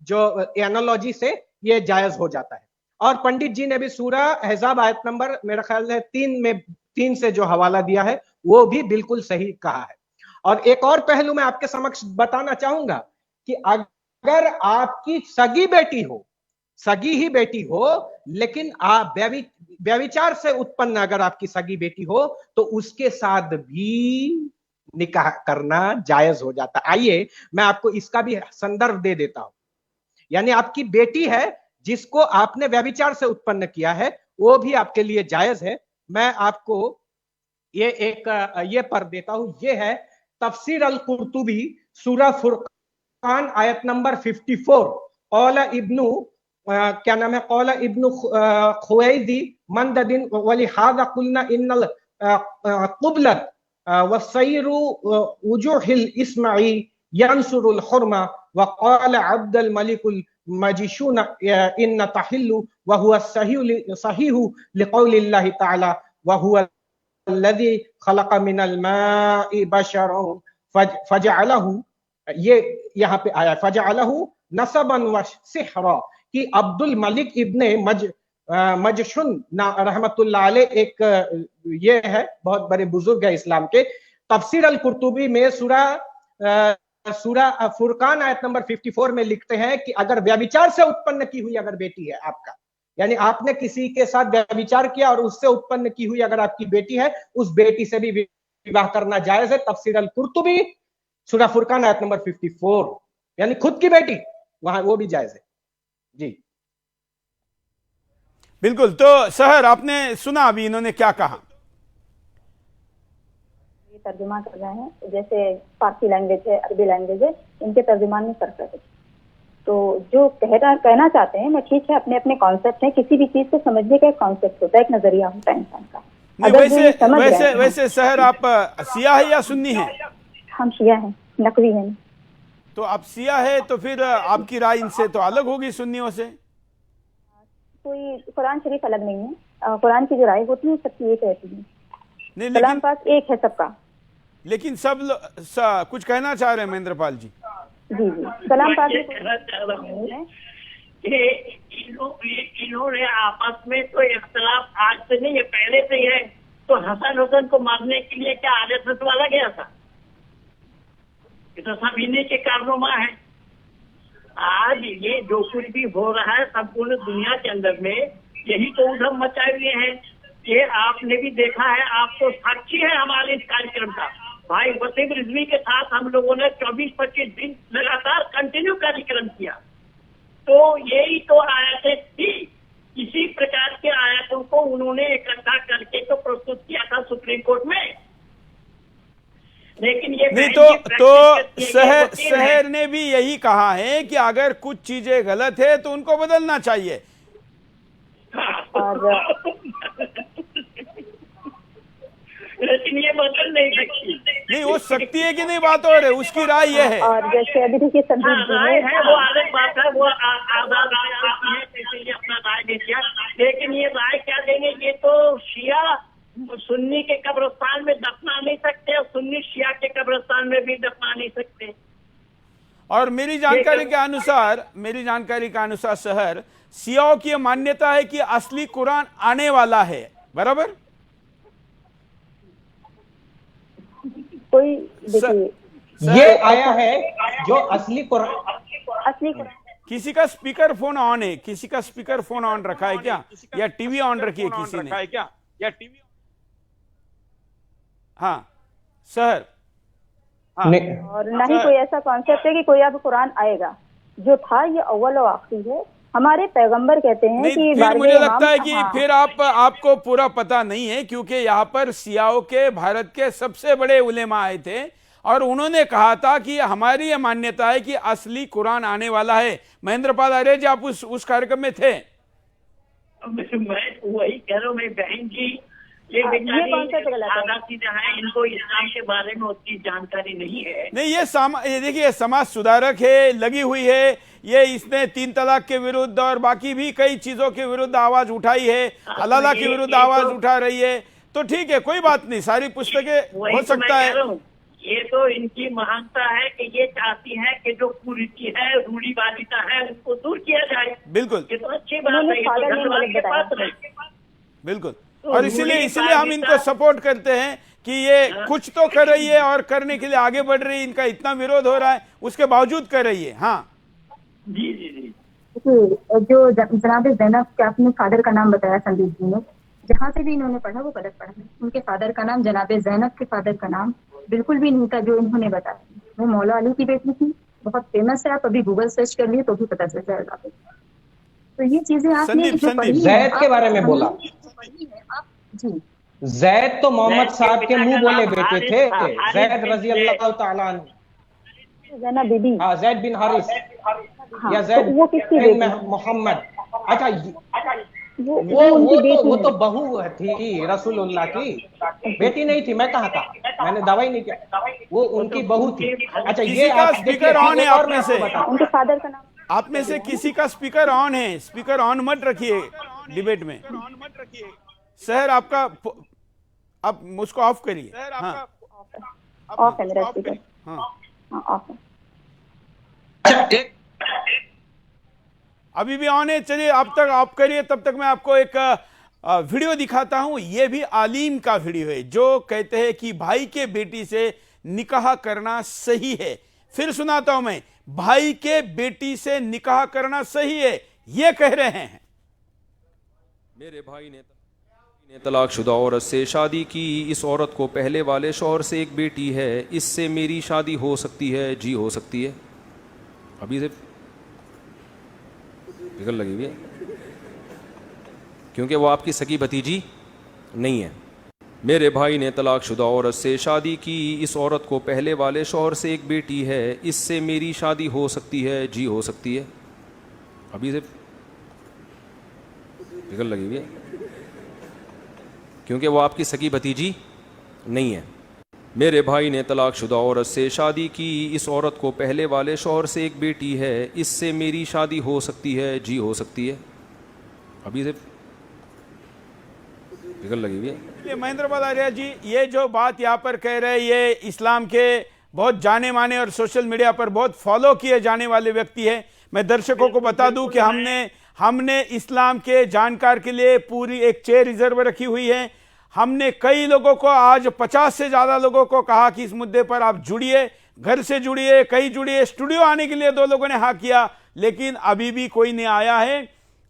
जो एनालॉजी से ये जायज हो जाता है। और पंडित जी ने भी सूरह अहज़ाब आयत नंबर मेरा ख्याल है 3 से जो हवाला दिया है वो भी बिल्कुल सही कहा है। और एक और पहलू मैं आपके समक्ष बताना चाहूंगा कि अगर आपकी सगी ही बेटी हो, लेकिन आप व्यभिचार से उत्पन्न अगर आपकी सगी बेटी हो, तो उसके साथ भी निकाह करना जायज हो जाता है। आइए मैं आपको इसका भी संदर्भ दे देता हूं। यानी आपकी बेटी है जिसको आपने व्यभिचार से उत्पन्न किया है, वो भी आपके लिए जायज है। मैं आपको ये पढ़ देता हूं। ये है तफसीर अल कुर्तुबी सूरह फुरकान आयत नंबर 54। कौला इब्नु क्या नाम है, कौला इब्नु खुवैदी मंददिन वलिहाजा कुलना इन्नल कुबलत वसैरु वजुहिल इस्माई यंसुरुल हुरमा वक़ाल अब्दुल मलिकुल मजिशून इन तहिल्लु वहुवा सहीहु लिक़ौलिल्लाहि तआला वहुवा अल्लज़ी खलक़ मिनल माइ बशरन फजअलहु, ये यहाँ पे आया फजअलहु नसबन व सिहरा, कि अब्दुल मलिक इब्ने मजशुन रहमतुल्लाह अलैह एक ये है, बहुत बड़े बुजुर्ग है इस्लाम के। तफसीर अल कुर्तुबी में सूरह फुरकान आयत नंबर 54 में लिखते हैं कि अगर व्यभिचार से उत्पन्न की हुई अगर बेटी है आपका, यानी आपने किसी के साथ व्यभिचार किया और उससे उत्पन्न की हुई अगर आपकी बेटी है, उस बेटी से भी विवाह करना जायज है। तफसीर अल कुर्तुबी सूरह फुरकान आयत नंबर 54, यानी खुद की बेटी, वहां वो भी जायज है। जी बिल्कुल। तो सहर, आपने सुना अभी इन्होंने क्या कहा? ये तर्जुमा कर रहे हैं, जैसे फारसी लैंग्वेज है, अरबी लैंग्वेज है, इनके तर्जुमान में फर्क है। तो जो कहना चाहते हैं, मैं ठीक है, अपने अपने कॉन्सेप्ट है, किसी भी चीज को समझने का एक कॉन्सेप्ट होता है, एक नजरिया होता है इंसान का। वैसे सहर, आप शिया है या सुन्नी है? हम शिया हैं, नकवी हैं। तो आप शिया है तो फिर आपकी राय इनसे तो अलग होगी, सुन्नियों से। कोई कुरान शरीफ अलग नहीं है, कुरान की जो राय होती है सबकी एक रहती है, कलाम पाक एक है सबका। लेकिन सब कुछ कहना चाह रहे हैं महेंद्रपाल जी। जी कलाम पाक इन्होंने आपस में तो इख्तलाफ आज से नहीं, ये पहले से ही है। तो हसन को मारने के लिए क्या आरएसएस वाला गया था? ये तो सब इन्हीं के कारनामा है। आज ये जो कुछ भी हो रहा है संपूर्ण दुनिया के अंदर में यही तो उधम मचाए हुए हैं। ये आपने भी देखा है, आप तो साक्षी है हमारे इस कार्यक्रम का। भाई वसीम रिजवी के साथ हम लोगों ने 24-25 दिन लगातार कंटिन्यू कार्यक्रम किया। तो यही तो आयतें थी, इसी प्रकार के आयतों को उन्होंने इकट्ठा करके तो प्रस्तुत किया था सुप्रीम कोर्ट में। लेकिन ये नहीं तो शहर ने भी यही कहा है कि अगर कुछ चीजें गलत है तो उनको बदलना चाहिए। लेकिन ये बदल नहीं सकती। नहीं हो सकती है कि नहीं, बात और है, उसकी राय ये है। और जैसे अभी देखिए संदीप जी राय ने है वो अलग बात है, वो आजाद है, इसीलिए अपना राय दे दिया। लेकिन ये राय क्या देंगे, ये तो शिया सुन्नी के कब्रिस्तान में दफना नहीं सकते और सुन्नी शिया के कब्रिस्तान में भी दफना नहीं सकते। और मेरी जानकारी के अनुसार शहर शियाओं की यह मान्यता है कि असली कुरान आने वाला है, बराबर? कोई देखिए ये आया है जो असली कुरान। किसी का स्पीकर फोन ऑन है, किसी का स्पीकर फोन ऑन रखा है क्या, या टीवी ऑन रखी है किसी ने? या टीवी? हाँ शहर। और ना ही कोई ऐसा कॉन्सेप्ट है कि कोई अब कुरान आएगा। जो था ये अव्वल और आखिरी है। हमारे पैगंबर कहते हैं कि फिर मुझे लगता है कि फिर आपको पूरा पता नहीं है, क्योंकि यहाँ पर शियाओं के भारत के सबसे बड़े उलेमा आए थे और उन्होंने कहा था कि हमारी यह मान्यता है कि असली कुरान आने वाला है। महेंद्र पाल आर्य जी, आप उस कार्यक्रम में थे? मैं वही कह रहा हूँ, मेरी बहन जी, ये बेचारी आधा सीधा है, इनको इस्लाम के बारे में उतनी जानकारी नहीं है। नहीं, ये देखिए समाज सुधारक है, लगी हुई है, ये इसने 3 तलाक के विरुद्ध और बाकी भी कई चीजों के विरुद्ध आवाज उठाई है, हलाला के विरुद्ध आवाज उठा रही है। तो ठीक है, कोई बात नहीं, सारी पुस्तकें हो सकता है। ये तो इनकी महानता है कि ये चाहती है कि जो कुरीति है, रूढ़िवादिता है, उसको दूर किया जाए। बिल्कुल, ये तो अच्छी बात है, ये तो धन्यवाद के पात्र है। बिल्कुल, और इसीलिए हम इनको सपोर्ट करते हैं कि ये कुछ तो कर रही है और करने के लिए आगे बढ़ रही है। इनका इतना विरोध हो रहा है, उसके बावजूद कर रही है। हाँ जी जी जी। जो जनाब ज़ैनब के अपने फादर का नाम बताया संदीप जी ने, जहाँ से भी इन्होंने पढ़ा वो गलत पढ़ा है। उनके फादर का नाम जनाब ज़ैनब के फादर का नाम बिल्कुल भी नहीं था जो इन्होंने बताया। वो मौला अली की बेटी थी, बहुत फेमस है। आप अभी गूगल सर्च कर लिए तो भी पता चल जाएगा। तो ये चीजें आपने जैद के बारे में बोला। जी, जैद तो मोहम्मद साहब के मुंह बोले बेटे थे, जैद रजी अल्लाह ताला अन्हु। ज़ैनब बीबी, हाँ, जैद बिन हारिस या जैद बिन मोहम्मद। अच्छा, वो तो बहू थी रसूलुल्लाह की, बेटी नहीं थी। मैं कहा था, मैंने दावा ही नहीं किया, वो उनकी बहू थी। अच्छा, ये स्पीकर ऑन है आप में से? उनके फादर का नाम आप में से किसी का स्पीकर ऑन है? स्पीकर ऑन मत रखिए डिबेट में। शहर आपका, आप उसको ऑफ करिए। हाँ, ऑफ है मेरा स्पीकर। हाँ ऑफ है। अभी भी ऑन है, चलिए आप तक ऑफ करिए, तब तक मैं आपको एक वीडियो दिखाता हूं। ये भी आलिम का वीडियो है जो कहते हैं कि भाई के बेटी से निकाह करना सही है। फिर सुनाता हूं मैं, भाई के बेटी से निकाह करना सही है, ये कह रहे हैं। मेरे भाई ने तलाकशुदा औरत से शादी की, इस औरत को पहले वाले शौहर से एक बेटी है, इससे मेरी शादी हो सकती है? जी हो सकती है। अभी से फिक्र लगी हुई है, क्योंकि वो आपकी सगी भतीजी नहीं है। मेरे भाई ने तलाकशुदा औरत से शादी की, इस औरत को पहले वाले शौहर से एक बेटी है, इससे मेरी शादी हो सकती है? जी हो सकती है। अभी से फिक्र लगी हुई है, क्योंकि वो आपकी सगी भतीजी नहीं है। मेरे भाई ने तलाकशुदा औरत से शादी की, इस औरत को पहले वाले शौहर से एक बेटी है, इससे मेरी शादी हो सकती है? जी हो सकती है। अभी से फिक्र लगी हुई है। महेंद्र पाल आर्य जी, ये जो बात यहाँ पर कह रहे हैं, ये इस्लाम के बहुत जाने माने और सोशल मीडिया पर बहुत फॉलो किए जाने वाले व्यक्ति है। मैं दर्शकों को बता दूं कि हमने इस्लाम के जानकार के लिए पूरी एक चेयर रिजर्व रखी हुई है। हमने कई लोगों को, आज 50 से ज्यादा लोगों को कहा कि इस मुद्दे पर आप जुड़िए, घर से जुड़िए, कहीं जुड़िए। स्टूडियो आने के लिए 2 लोगों ने हाँ किया, लेकिन अभी भी कोई नहीं आया है।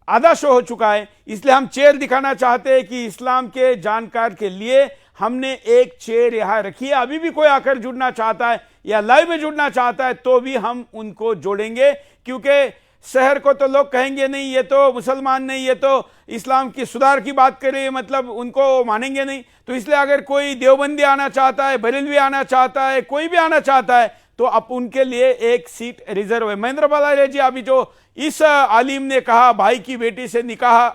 आधा शो हो चुका है, इसलिए हम चेयर दिखाना चाहते हैं कि इस्लाम के जानकार के लिए हमने एक चेयर यहाँ रखी है। अभी भी कोई आकर जुड़ना चाहता है या लाइव में जुड़ना चाहता है तो भी हम उनको जोड़ेंगे, क्योंकि शहर को तो लोग कहेंगे नहीं ये तो मुसलमान नहीं, ये तो इस्लाम की सुधार की बात कर रही है, मतलब उनको मानेंगे नहीं। तो इसलिए अगर कोई देवबंदी आना चाहता है, बरेलवी आना चाहता है, कोई भी आना चाहता है तो अब उनके लिए एक सीट रिजर्व है। महेंद्र बालारे जी, अभी जो इस आलिम ने कहा भाई की बेटी से निकाह,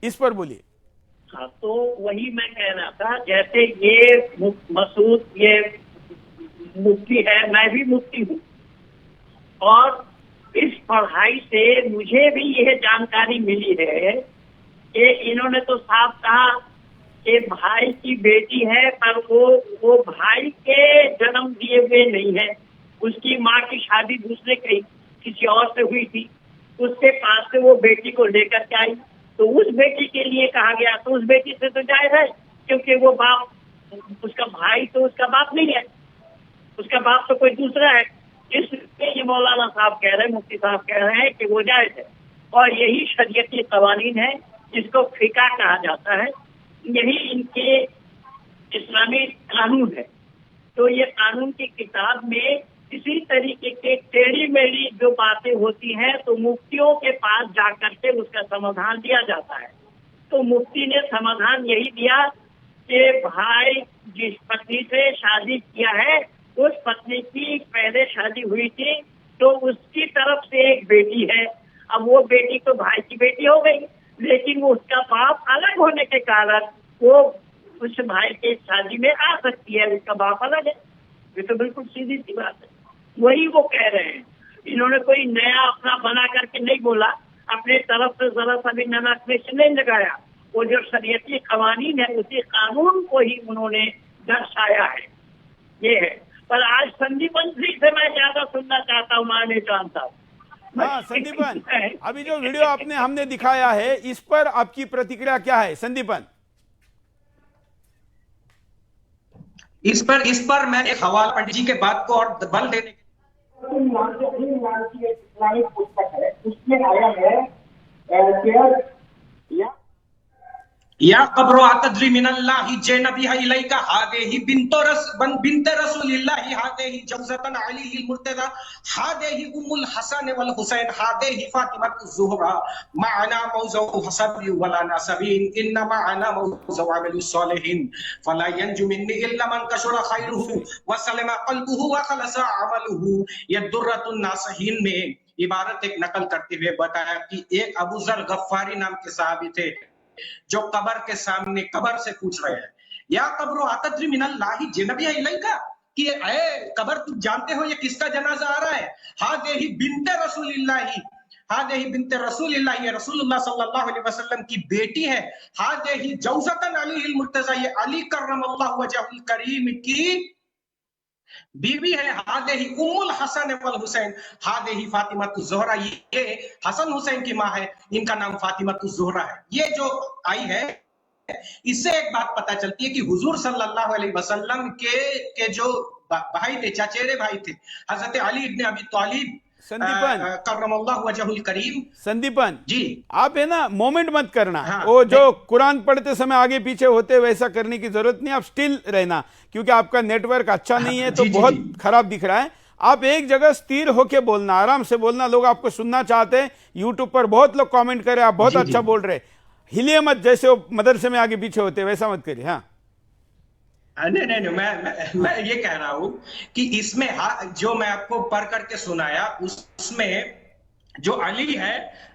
इस पर बोलिए। हाँ, तो वही मैं कह रहा था, जैसे ये मसूद ये मुफ्ती है, मैं भी मुफ्ती हूँ, और इस पढ़ाई से मुझे भी यह जानकारी मिली है कि इन्होंने तो साफ कहा कि भाई की बेटी है, पर वो भाई के जन्म दिए हुए नहीं है। उसकी माँ की शादी दूसरे किसी और से हुई थी, उसके पास से वो बेटी को लेकर के आई, तो उस बेटी के लिए कहा गया, तो उस बेटी से तो जायज है, क्योंकि वो बाप, उसका भाई तो उसका बाप नहीं है, उसका बाप तो कोई दूसरा है। इसलिए ये मौलाना साहब कह रहे हैं, मुफ्ती साहब कह रहे हैं कि वो जायज है, और यही शरीयती कवानीन है, जिसको फिका कहा जाता है, यही इनके इस्लामी कानून है। तो ये कानून की किताब में इसी तरीके के टेढ़ी मेढ़ी जो बातें होती हैं तो मुफ्तियों के पास जाकर के उसका समाधान दिया जाता है। तो मुफ्ती ने समाधान यही दिया कि भाई जिस पत्नी से शादी किया है उस पत्नी की पहले शादी हुई थी, तो उसकी तरफ से एक बेटी है। अब वो बेटी तो भाई की बेटी हो गई, लेकिन उसका बाप अलग होने के कारण वो उस भाई के शादी में आ सकती है, उसका बाप अलग है। ये तो बिल्कुल सीधी सी बात है, वही वो कह रहे हैं। इन्होंने कोई नया अपना बना करके नहीं बोला, अपने तरफ से जरा सा भी नया क्वेश्चन नहीं लगाया। वो जो शरीयती कवानीन है उसी कानून को ही उन्होंने दर्शाया है, ये है। पर आज संदीपन जी से मैं ज्यादा सुनना चाहता हूँ, माने चांद साहब। हाँ संदीपन, अभी जो वीडियो आपने हमने दिखाया है इस पर आपकी प्रतिक्रिया क्या है संदीपन? इस पर मैं एक हवाला पंडित जी के बात को और बल देने की इस्लामिक पुस्तक है, उसमें आया है या कब्रो आतद्री मिनल्लाहि जैनबिहा इलैका हादेही बिन्ते रसूलिल्लाहि हादेही जौजतन अलीहिल मुर्तजा हादेही उम्मुल हसन वल हुसैन हादेही फातिमतु ज़ुहरा माअना मौज़ू हसबी वला नसबीन इन्ना माअना मौज़ू अमलिस सालिहीन फला यंजु मिन्नी इल्ला मन कशरा खैरुहु व सलमा क़ल्बुहु व खलसा अमलुहु। ये दुर्रतुन नासहीन में इबारत एक नकल करते हुए बताया कि एक अबू ज़र गफ्फारी नाम के सहाबी थे जो कबर के सामने कबर से पूछ रहे हैं, या कब्रो आतद्री मिनल्लाहि जैनबिहा इलैका, कि ए कबर तुम जानते हो ये किसका जनाजा आ रहा है? हादेही बिन्ते रसूलिल्लाहि, हादेही बिन्ते रसूलिल्लाहि, ये रसूलुल्लाह सल्लल्लाहु अलैहि वसल्लम की बेटी है। हादेही जौजतन अलीहिल मुर्तजा, ये अली कर्रमल्लाहु वजहुल करीम की बीवी है। हादेही उम्मुल हसन वल हुसैन हादेही फातिमतु ज़ुहरा, ये हसन हुसैन की माँ है, इनका नाम फातिमतु ज़ुहरा है। ये जो आई है इससे एक बात पता चलती है कि हुजूर सल्लल्लाहु अलैहि वसल्लम के जो भाई थे, चचेरे भाई थे, हजरत अली इब्न अबी तालिब कर्रमल्लाहु वजहुल करीम। संदीपन जी, आप है ना मोमेंट मत करना, हाँ, वो जो कुरान पढ़ते समय आगे पीछे होते वैसा करने की जरूरत नहीं, आप स्टिल रहना, क्योंकि आपका नेटवर्क अच्छा नहीं है तो बहुत खराब दिख रहा है। आप एक जगह स्थिर होके बोलना, आराम से बोलना, लोग आपको सुनना चाहते हैं। यूट्यूब पर बहुत लोग कमेंट करे आप बहुत अच्छा बोल रहे, हिलिए मत, जैसे वो मदरसे में आगे पीछे होते वैसा मत करिए। हाँ नहीं, मैं ये कह रहा हूं कि इसमें जो मैं आपको पढ़ करके सुनाया उसमें जो अली है,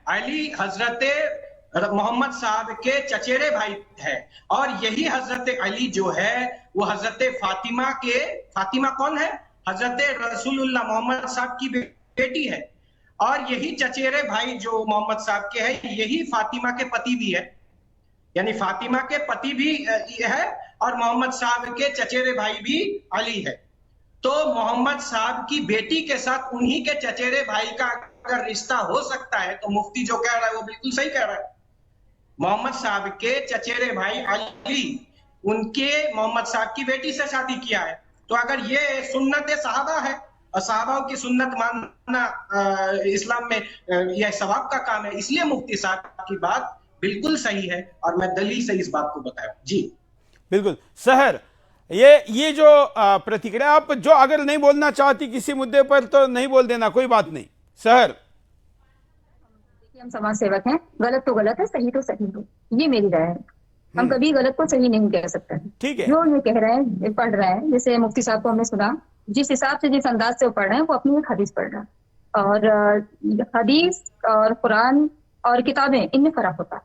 अली हजरत मोहम्मद साहब के चचेरे भाई है, और यही हजरत अली जो है वो हजरत फातिमा कौन है? हजरत रसूलुल्लाह मोहम्मद साहब की बेटी है। और यही चचेरे भाई जो मोहम्मद साहब के हैं, यही फातिमा के पति भी है, यानी फातिमा के पति भी है और मोहम्मद साहब के चचेरे भाई भी अली है। तो मोहम्मद साहब की बेटी के साथ उन्हीं के चचेरे भाई का अगर रिश्ता हो सकता है तो मुफ्ती जो कह रहा है वो बिल्कुल सही कह रहा है। मोहम्मद साहब के चचेरे भाई अली उनके मोहम्मद साहब की बेटी से शादी किया है। तो अगर ये सुन्नत सहाबा है और सहाबाओं की सुन्नत मानना इस्लाम में यह सवाब का काम है, इसलिए मुफ्ती साहब की बात बिल्कुल सही है और मैं दलील से इस बात को बताया। जी बिल्कुल। सहर, ये जो प्रतिक्रिया, आप जो अगर नहीं बोलना चाहती किसी मुद्दे पर तो नहीं बोल देना, कोई बात नहीं। सहर, हम समाज सेवक हैं, गलत तो गलत है, सही तो सही है, ये मेरी राय है। हम कभी गलत को सही नहीं कह सकते। ठीक है। जो ये कह रहे हैं, पढ़ रहे हैं, जैसे मुफ्ती साहब को हमने सुना, जिस हिसाब से, जिस अंदाज से वो पढ़ रहे हैं, वो अपनी एक हदीस पढ़ रहा है। और हदीस और कुरान और किताबें, इनमें फर्क होता है।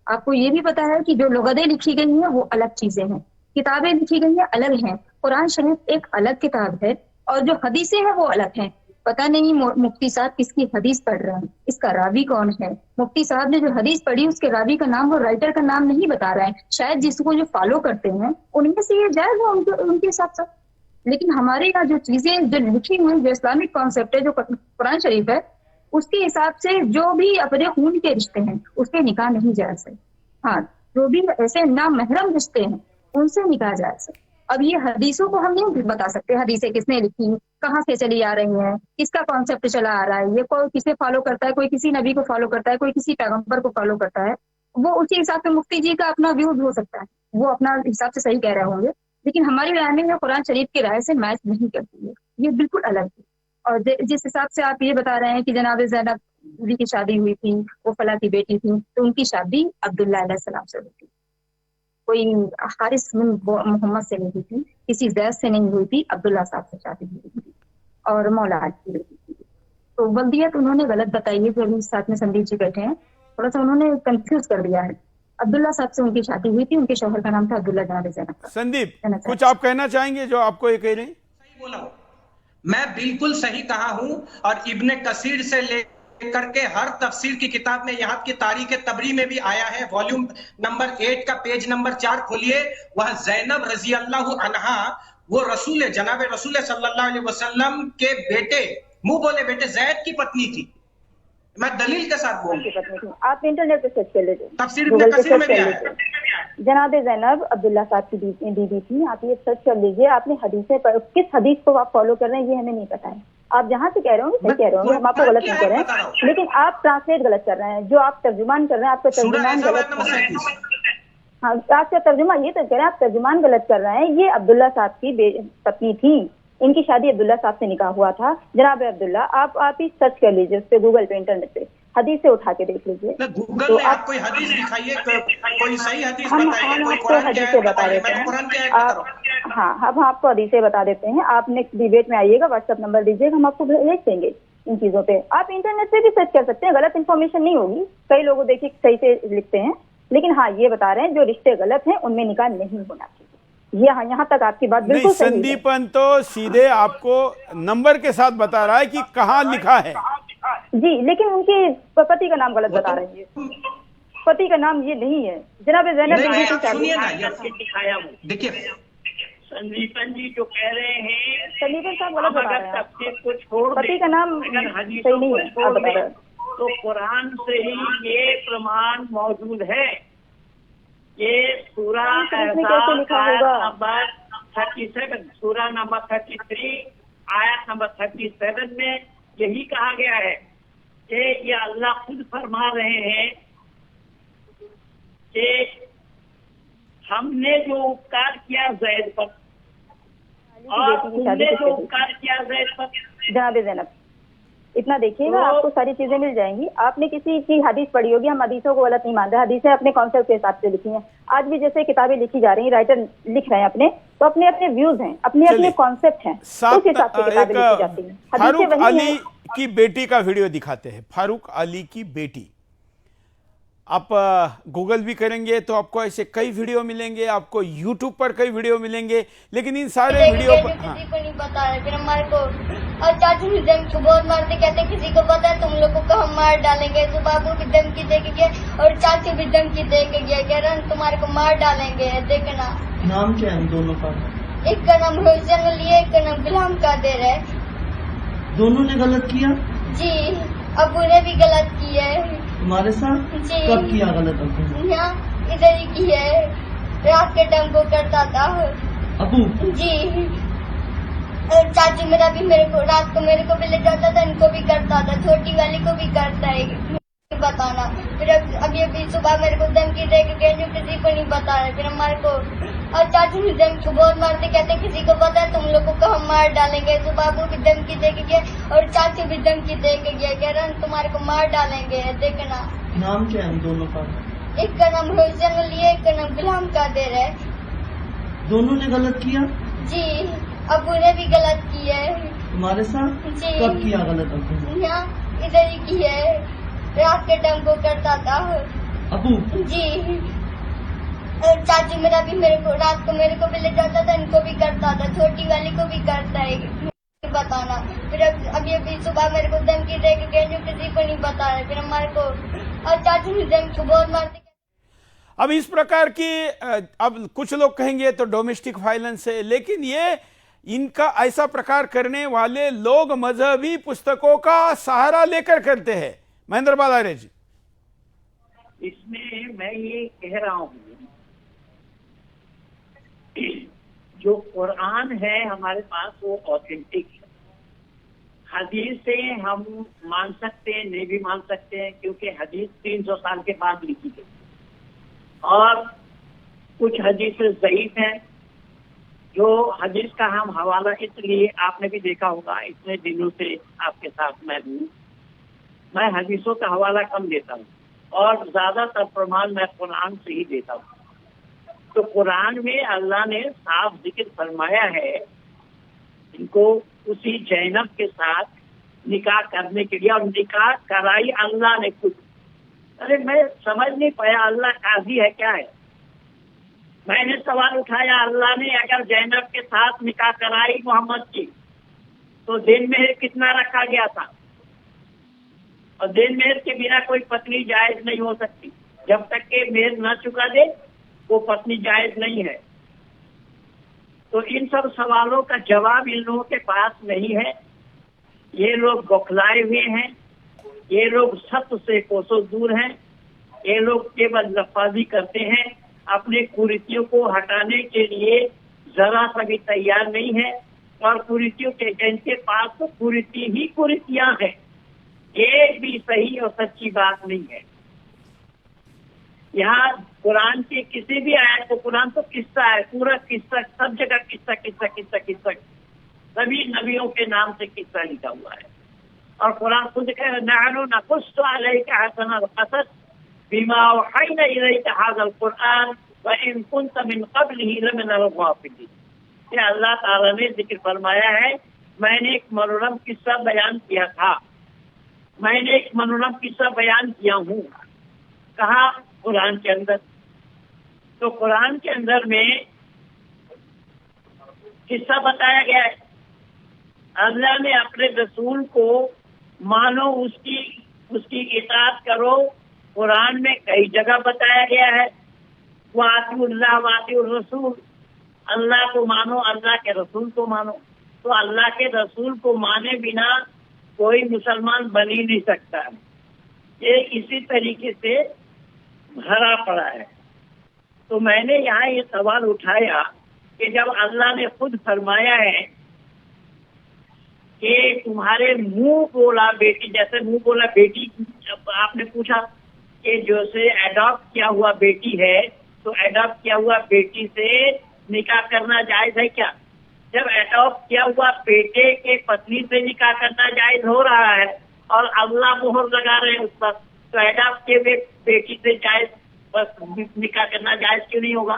आपको ये भी पता है कि जो लुगतें लिखी गई हैं वो अलग चीजें हैं, किताबें लिखी गई हैं अलग हैं। कुरान शरीफ एक अलग किताब है और जो हदीसें हैं वो अलग हैं। पता नहीं मुफ्ती साहब किसकी हदीस पढ़ रहे हैं, इसका रावी कौन है। मुफ्ती साहब ने जो हदीस पढ़ी उसके रावी का नाम, वो राइटर का नाम नहीं बता रहा है। शायद जिसको जो फॉलो करते हैं उनमें से ये जायज है उनके हिसाब से। लेकिन हमारे यहाँ जो चीजें जो लिखी हुई, जो इस्लामिक कॉन्सेप्ट है, जो कुरान शरीफ है, उसके हिसाब से जो भी अपने खून के रिश्ते हैं उसके निकाह नहीं जायज है। हाँ, जो भी ऐसे नामहरम रिश्ते हैं उनसे निकाह जायज है। अब ये हदीसों को हम नहीं बता सकते, हदीसें किसने लिखी, कहाँ से चली आ रही हैं, किसका कॉन्सेप्ट चला आ रहा है, ये कोई किसे फॉलो करता है, कोई किसी नबी को फॉलो करता है, कोई किसी पैगंबर को फॉलो करता है। वो उसी हिसाब से मुफ्ती जी का अपना व्यूज हो सकता है, वो अपना हिसाब से सही कह रहे होंगे, लेकिन हमारी राय में ये कुरान शरीफ की राय से मैच नहीं करती है, ये बिल्कुल अलग है। और जिस हिसाब से आप ये बता रहे हैं कि जनाब ज़ैनब की शादी हुई थी, वो फला की बेटी थी, तो उनकी शादी अब्दुल्ला अलैहिस्सलाम से हुई थी, कोई हारिस बिन मोहम्मद से नहीं हुई थी, किसी जैद से नहीं हुई थी, अब्दुल्ला साहब से शादी हुई थी और मौला की बेटी थी। तो वल्दियत उन्होंने गलत बताई है, जो अभी साथ में संदीप जी बैठे हैं, थोड़ा सा उन्होंने कंफ्यूज कर दिया है। अब्दुल्ला साहब से उनकी शादी हुई थी, उनके शौहर का नाम था अब्दुल्ला जनाब ज़ैनब। संदीप, कुछ आप कहना चाहेंगे जो आपको ये कह रहे हैं? सही बोला, मैं बिल्कुल सही कहा हूं। और इब्ने कसीर से लेकर के हर तफसीर की किताब में, यहाँ की तारीख तबरी में भी आया है, वॉल्यूम नंबर 8 का पेज नंबर 4 खोलिए, वह ज़ैनब रजी अल्लाह अन्हा, वो जनाब रसूल सल्लल्लाहु अलैहि वसल्लम के बेटे, मुंह बोले बेटे जैद की पत्नी थी। मैं दलील के साथ बोल रही हूं, आप इंटरनेट पे सर्च कर लीजिए, तफसीर इब्ने कसीर में भी आया। जनाब ज़ैनब अब्दुल्ला साहब की बीवी थी, आप ये सर्च कर लीजिए। आपने हदीसें किस हदीस को आप फॉलो कर रहे हैं ये हमें नहीं पता है। आप जहाँ से कह रहे होंगे सही कह रहे होंगे, हम आपको गलत नहीं कह रहे हैं, लेकिन आप ट्रांसलेट गलत कर रहे हैं। जो आप तर्जुमान कर रहे हैं, आपका तर्जुमान गलत है। हाँ, आपका तर्जुमा ये तो कह रहे हैं, आप तर्जुमान गलत कर रहे हैं। ये अब्दुल्ला साहब की पत्नी थी, इनकी शादी अब्दुल्ला साहब से निकाह हुआ था। जनाब अब्दुल्ला, आप ही सर्च कर लीजिए उस पे, गूगल पे, इंटरनेट पे, हदीस से उठा के देख लीजिए। गूगल तो में आप कोई हदीस दिखाइए, कोई सही हदीस हम बताइए, कोई आपको कुरान की हदीसें आयत बता बताइए, देते मैं हैं। कुरान की आयत बता रहा हूं। हाँ, हम आपको हदीसें बता देते हैं। आप नेक्स्ट डिबेट में आइएगा, व्हाट्सएप नंबर दीजिएगा, हम आपको भेज देंगे इन चीजों पे। आप इंटरनेट पे भी सर्च कर सकते हैं, गलत इन्फॉर्मेशन नहीं होगी। कई लोग देखिए सही से लिखते हैं, लेकिन हाँ, ये बता रहे हैं जो रिश्ते गलत हैं उनमें निकाह नहीं होना चाहिए। यहाँ तक आपकी बात बिल्कुल सही है। संदीपन तो सीधे आपको नंबर के साथ बता रहा है कि कहाँ लिखा है जी, लेकिन उनके पति का नाम गलत बता रही है। पति का नाम ये नहीं है, जनाब ज़ैनब सुनिए ना, दिखाया वो देखिए, संदीपन जी जो कह रहे हैं, संदीपन साहब गलत बता रहे हैं, तफसीर को छोड़ पति का नाम अगर सही हदीसों नहीं को है, छोड़ आप बता रहे दें हैं। तो कुरान से ही ये प्रमाण मौजूद है। ये सूरा कैसे लिखा होगा? नंबर 37, सूरा नंबर 33, आयत नंबर 37 में यही कहा गया है कि ये अल्लाह खुद फरमा रहे हैं कि हमने जो उपकार किया जैद पर, और तुमने जो उपकार किया जैद पर। जनाब ज़ैनब, इतना देखिएगा, तो आपको सारी चीजें मिल जाएंगी। आपने किसी की हदीस पढ़ी होगी, हम हदीसों को गलत नहीं मान रहे, हदीसें अपने कॉन्सेप्ट के हिसाब से लिखी हैं। आज भी जैसे किताबें लिखी जा रही हैं, राइटर लिख रहे हैं अपने, तो अपने अपने व्यूज हैं, अपने अपने कॉन्सेप्ट हैं, उस हिसाब से किताबें लिखी जाती हैं। फारूक अली की बेटी का वीडियो दिखाते हैं। फारूक अली की बेटी, आप गूगल भी करेंगे तो आपको ऐसे कई वीडियो मिलेंगे, आपको यूट्यूब पर कई वीडियो मिलेंगे, लेकिन इन सारे वीडियो पर किसी को नहीं पता है, फिर हमारे को और चाचू भी धमकी बहुत मारते, कहते किसी को पता है तुम लोगों को हम मार डालेंगे। तो बाबू भी धमकी दे के गया और चाचू भी धमकी दे के गया, कह रहे हैं तुम्हारे को मार डालेंगे, देखना। नाम क्या है दोनों का? एक का नाम रोशन अली है, एक का नाम गुलाम कादिर है। दोनों ने गलत किया? जी, अबू ने भी गलत किया है। तुम्हारे साथ? जी। कब किया गलत अबू? यहाँ इधर ही किया है, रात के टाइम को करता था अबू। जी, और चाची मेरा भी रात को मेरे को भी ले जाता था, इनको भी करता था, छोटी वाली को भी करता है। बताना फिर फिर अभी अभी सुबह मेरे को धमकी दे के गए जो किसी को नहीं बता रहे। फिर हमारे को और चाचू ने धमकी बहुत मारते, कहते किसी को पता है तुम लोगों को हम मार डालेंगे। तो बाबू भी धमकी दे के गए और चाचू भी धमकी दे के गए, कह रहे हैं तुम्हारे को मार डालेंगे, देखना। नाम क्या है उन दोनों का? एक का नाम रोशन अली है, एक का नाम गुलाम कादिर है। दोनों ने गलत किया? जी, अबू ने भी गलत किया है। तुम्हारे साथ? जी। कब किया गलत अबू? यहाँ इधर ही की है, रात के टाइम को करता था। अबू? जी। और चाचू मेरा भी मेरे को रात को मेरे को भी ले जाता था, इनको भी करता था, छोटी वाली को भी करता है बताना। फिर अभी अभी सुबह मेरे को धमकी दे के गए जो किसी को नहीं बता रहे। फिर हमारे को और चाचू ने धमकी बहुत मारते। अब इस प्रकार की अब कुछ लोग कहेंगे तो डोमेस्टिक वायलेंस है, लेकिन ये इनका ऐसा प्रकार करने वाले लोग मजहबी पुस्तकों का सहारा लेकर करते हैं। महेंद्र बालारे जी, इसमें मैं ये कह रहा हूँ जो कुरान है हमारे पास वो ऑथेंटिक है। हदीस से हम मान सकते हैं, नहीं भी मान सकते हैं, क्योंकि हदीस 300 साल के बाद लिखी गई और कुछ हदीस ज़ईफ हैं। जो हदीस का हम हवाला, इसलिए आपने भी देखा होगा इतने दिनों से आपके साथ मैं हूँ, मैं हदीसों का हवाला कम देता हूँ और ज्यादातर प्रमाण मैं कुरान से ही देता हूँ। तो कुरान में अल्लाह ने साफ जिक्र फरमाया है इनको उसी जैनब के साथ निकाह करने के लिए, और निकाह कराई अल्लाह ने खुद। अरे मैं समझ नहीं पाया अल्लाह काजी है क्या है। मैंने सवाल उठाया, अल्लाह ने अगर जैनब के साथ निकाह कराई मोहम्मद की तो दिन में कितना रखा गया था? और दिन मेहर के बिना कोई पत्नी जायज नहीं हो सकती। जब तक के मेहर न चुका दे वो पत्नी जायज नहीं है। तो इन सब सवालों का जवाब इन लोगों के पास नहीं है। ये लोग बौखलाए हुए हैं, ये लोग सत्य से कोसों दूर हैं, ये लोग केवल लफाजी करते हैं, अपने कुरीतियों को हटाने के लिए जरा सा भी तैयार नहीं है। और कुरीतियों के इनके पास तो कुरीति ही कुरीतियां हैं, एक भी सही और सच्ची बात नहीं है। यहाँ कुरान के किसी भी आयत को, कुरान तो किस्सा है, पूरा किस्सा, सब जगह किस्सा किस्सा किस्सा किस्सा, सभी नबियों के नाम से किस्सा लिखा हुआ है। और कुरान खुद कह रहा है नहनु नकुस्सु अलैका अहसनल क़सस बिमा औहयना इलैका हाज़ल कुरआन व इन कुन्त मिन क़ब्लिही लमिनल गाफ़िलीन। ये अल्लाह ताला ने जिक्र फरमाया है, मैंने एक मनोरम किस्सा बयान किया था, मैंने एक मनोरम किस्सा बयान किया हूँ। कहा? कुरान के अंदर। तो कुरान के अंदर में किस्सा बताया गया है। अल्लाह ने अपने रसूल को मानो, उसकी इताअत करो, कुरान में कई जगह बताया गया है। वातिउल्लाह वातिउर रसूल, अल्लाह को मानो, अल्लाह के रसूल को मानो। तो अल्लाह के रसूल को माने बिना कोई मुसलमान बन ही नहीं सकता है। ये इसी तरीके से भरा पड़ा है। तो मैंने यहाँ ये सवाल उठाया कि जब अल्लाह ने खुद फरमाया है कि तुम्हारे मुंह बोला बेटी, जैसे मुंह बोला बेटी, आपने पूछा कि जो से अडॉप्ट किया हुआ बेटी है तो अडॉप्ट किया हुआ बेटी से निकाह करना जायज है क्या? जब अडॉप्ट किया हुआ बेटे के पत्नी से निकाह करना जायज हो रहा है और अल्लाह मोहर लगा रहे हैं उस पर, तो अडॉप्ट किए हुए बेटी से जायज बस निकाह करना जायज क्यों नहीं होगा?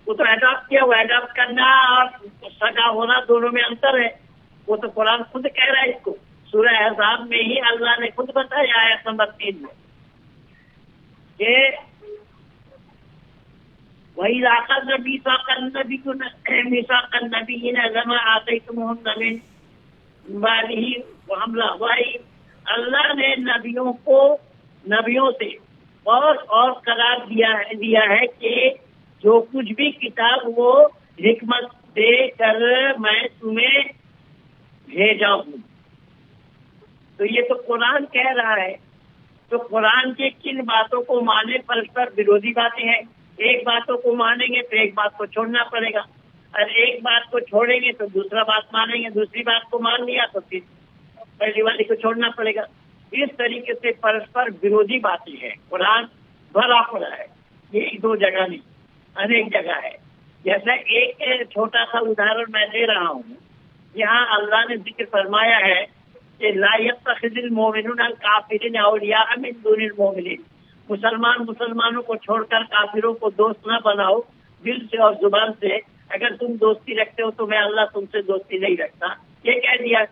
वो तो अडॉप्ट किया हुआ, अडॉप्ट करना और सगा होना दोनों में अंतर है। वो तो कुरान खुद कह रहा है इसको। सूरह अहज़ाब में ही अल्लाह ने खुद बताया आयत नंबर 3 में कि वही लाक़द मीसाक़न नबिय्यीन लमा आतैतुमुहुन्ना मिन बादिही व हमला। वही अल्लाह ने नबियों से और करार दिया है कि जो कुछ भी किताब वो हिकमत देकर मैं तुम्हें भेजा हूँ। तो ये तो कुरान कह रहा है। तो कुरान के किन बातों को माने परस्पर विरोधी बातें हैं। एक बातों को मानेंगे तो एक बात को छोड़ना पड़ेगा, और एक बात को छोड़ेंगे तो दूसरा बात मानेंगे, दूसरी बात को मान लिया तो फिर पहली वाली को छोड़ना पड़ेगा। इस तरीके से परस्पर विरोधी बातें हैं। कुरान भरा पड़ा है, ये 2 जगह नहीं, अनेक जगह है। जैसा एक छोटा सा उदाहरण मैं दे रहा हूँ, यहाँ अल्लाह ने जिक्र फरमाया है कि ला यत्तखिज़ुल मोमिनूना काफिरीन औलिया मिन दुनिल मोमिनीन, मुसलमानों को छोड़कर काफिरों को दोस्त ना बनाओ दिल से और जुबान से। अगर तुम दोस्ती रखते हो तो मैं अल्लाह तुमसे दोस्ती नहीं रखता, ये कह दिया।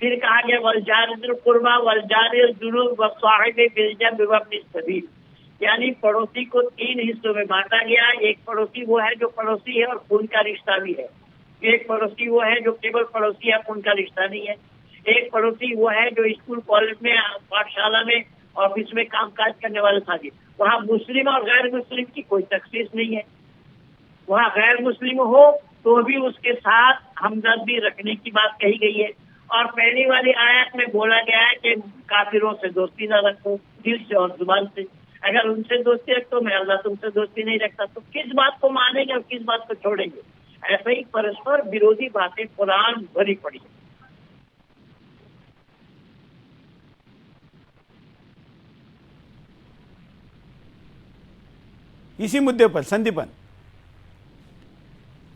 फिर कहा गया वल जारिल कुर्बा वल जारिल जुनूब व साहिबे बिल जंब व इब्निस सबील, यानी पड़ोसी को 3 हिस्सों में बांटा गया। एक पड़ोसी वो है जो पड़ोसी है और खून का रिश्ता भी है। एक पड़ोसी वो है जो केवल पड़ोसी है, खून का रिश्ता नहीं है। एक पड़ोसी वो है जो स्कूल कॉलेज में पाठशाला में ऑफिस में काम काज करने वाले साथी। वहाँ मुस्लिम और गैर मुस्लिम की कोई तखसीस नहीं है। वहाँ गैर मुस्लिम हो तो भी उसके साथ हमदर्दी रखने की बात कही गई है। और पहली वाली आयत में बोला गया है कि काफिरों से दोस्ती न रखो दिल से और जुबान से। अगर उनसे दोस्ती रखो मैं अल्लाह तुमसे दोस्ती नहीं रखता, तो किस बात को मानेंगे और किस बात को छोड़ेंगे? ऐसे ही परस्पर विरोधी बातें कुरान भरी पड़ी है। इसी मुद्दे पर संदीपन,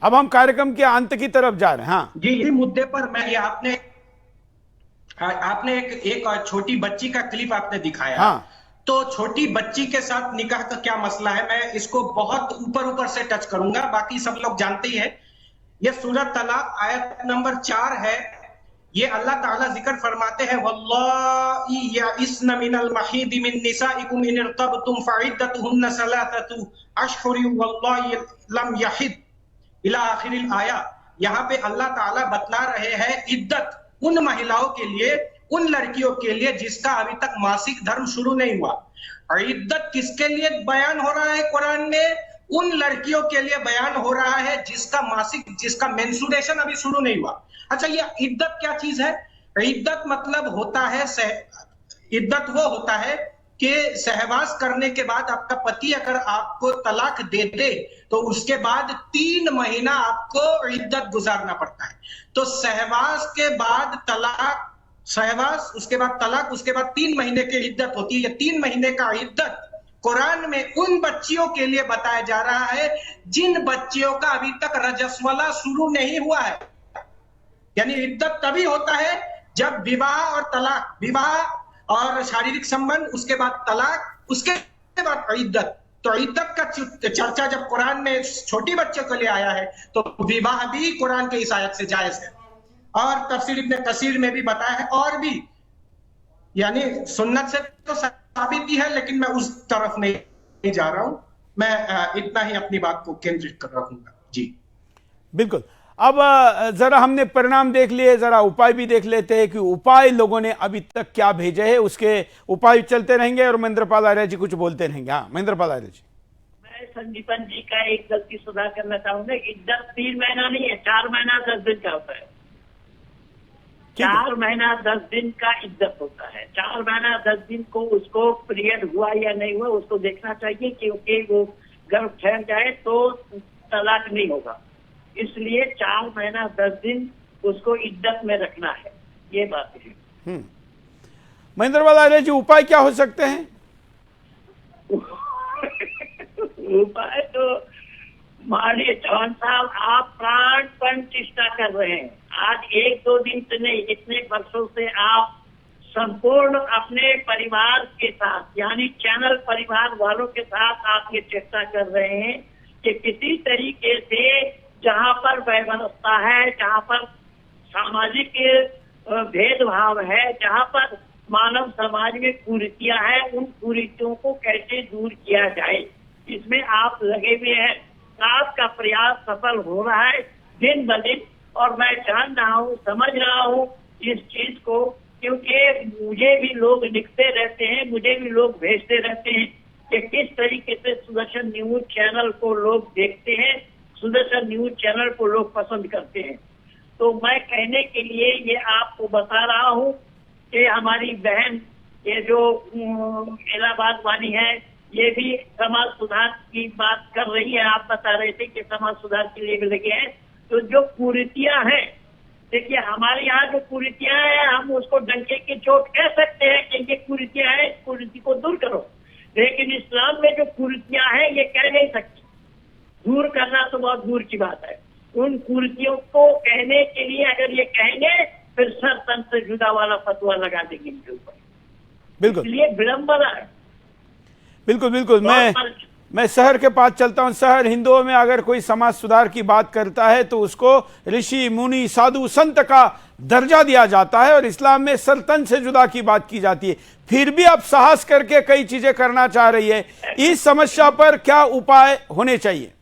अब हम कार्यक्रम के अंत की तरफ जा रहे हैं। हाँ जी, इसी मुद्दे पर मैं ये आपने एक छोटी बच्ची का क्लिप आपने दिखाया। हाँ। तो छोटी बच्ची के साथ निकाह का क्या मसला है, मैं इसको बहुत ऊपर से टच करूंगा, बाकी सब लोग जानते ही है। ये सूरह तलाक आयत नंबर 4 है। ये अल्लाह ताला जिक्र फरमाते हैं वल्लाही याइस्न मिनल महीद मिन निसाइकुम इन इर्तबतुम फइद्दतुहुन्ना सलासतु अशहुरिन वल्लाही लम यहिद इला आखिरिल आया। यहाँ पे अल्लाह ताला बतला रहे हैं इद्दत उन महिलाओं के लिए, उन लड़कियों के लिए जिसका अभी तक मासिक धर्म शुरू नहीं हुआ। और इद्दत किसके लिए बयान हो रहा है कुरान में? उन लड़कियों के लिए बयान हो रहा है जिसका मेंस्ट्रुएशन अभी शुरू नहीं हुआ। अच्छा, ये इद्दत क्या चीज है? इद्दत मतलब होता है, इद्दत वो होता है कि सहवास करने के बाद आपका पति अगर आपको तलाक दे दे तो उसके बाद 3 महीना आपको इद्दत गुजारना पड़ता है। तो सहवास के बाद तलाक, सहवास उसके बाद तलाक, उसके बाद 3 महीने की इद्दत होती है। ये 3 महीने का इद्दत कुरान में उन बच्चियों के लिए बताया जा रहा है जिन बच्चियों का अभी तक रजस्वला शुरू नहीं हुआ है। यानी इद्दत तभी होता है जब विवाह और तलाक, विवाह और शारीरिक संबंध, उसके बाद तलाक, उसके बाद इद्दत। तो इद्दत का चर्चा जब कुरान में छोटी बच्चों के लिए आया है तो विवाह भी कुरान के इस आयत से जायज है। और तफसीर इब्न कसीर में भी बताया है, और भी यानी सुन्नत से तो साबित ही है, लेकिन मैं उस तरफ नहीं जा रहा हूं। मैं इतना ही अपनी बात को केंद्रित कर रखूंगा। जी बिल्कुल। अब जरा हमने परिणाम देख लिए, जरा उपाय भी देख लेते हैं कि उपाय लोगों ने अभी तक क्या भेजे हैं। उसके उपाय चलते रहेंगे और महेंद्रपाल आर्य जी कुछ बोलते रहेंगे। हाँ महेंद्रपाल आर्य जी। मैं संदीपन जी का एक गलती सुधार करना चाहूंगा। इद्दत 3 महीना नहीं है, 4 महीना 10 दिन का होता है। 4 महीना 10 दिन का इद्दत होता है। 4 महीना 10 दिन को उसको पीरियड हुआ या नहीं हुआ उसको देखना चाहिए, क्योंकि वो गर्भ ठहर जाए तो तलाक नहीं होगा। इसलिए 4 महीना 10 दिन उसको इद्दत में रखना है, ये बात है। महेंद्रपाल आर्य जी, उपाय क्या हो सकते हैं? उपाय तो माननीय चौहान साहब, आप प्राणपण चेष्टा कर रहे हैं। आज 1-2 दिन से नहीं, इतने वर्षों से आप संपूर्ण अपने परिवार के साथ, यानी चैनल परिवार वालों के साथ आप ये चेष्टा कर रहे हैं कि किसी तरीके से जहां पर व्यवस्था है, जहां पर सामाजिक भेदभाव है, जहां पर मानव समाज में कुरीतियां हैं, उन कुरीतियों को कैसे दूर किया जाए, इसमें आप लगे हुए हैं। आपका प्रयास सफल हो रहा है दिन ब दिन, और मैं जान रहा हूँ, समझ रहा हूँ इस चीज को, क्योंकि मुझे भी लोग लिखते रहते हैं, मुझे भी लोग भेजते रहते हैं कि किस तरीके से सुदर्शन न्यूज चैनल को लोग देखते हैं, सुदर्शन न्यूज चैनल को लोग पसंद करते हैं। तो मैं कहने के लिए ये आपको बता रहा हूँ कि हमारी बहन ये जो इलाहाबाद वाली है, ये भी समाज सुधार की बात कर रही है। आप बता रहे थे कि समाज सुधार के लिए भी लगे हैं। तो जो कुरीतियां हैं देखिए हमारे यहाँ जो कुरीतियां हैं हम उसको डंके की चोट कह सकते हैं कि ये कुरीतियां हैं, इस कुरीति को दूर करो। लेकिन इस्लाम में जो कुरीतियां हैं ये कह नहीं सकती, दूर करना तो बहुत दूर की बात है। उन कुरीतियों को कहने के लिए अगर ये कहेंगे फिर सर तन से जुदा वाला फतवा लगा देंगे इनके ऊपर। बिल्कुल, इसलिए विडम्बना है। बिल्कुल बिल्कुल। मैं शहर के पास चलता हूं। शहर हिंदुओं में अगर कोई समाज सुधार की बात करता है तो उसको ऋषि मुनि साधु संत का दर्जा दिया जाता है और इस्लाम में सरतन से जुदा की बात की जाती है। फिर भी आप साहस करके कई चीजें करना चाह रही है। इस समस्या पर क्या उपाय होने चाहिए?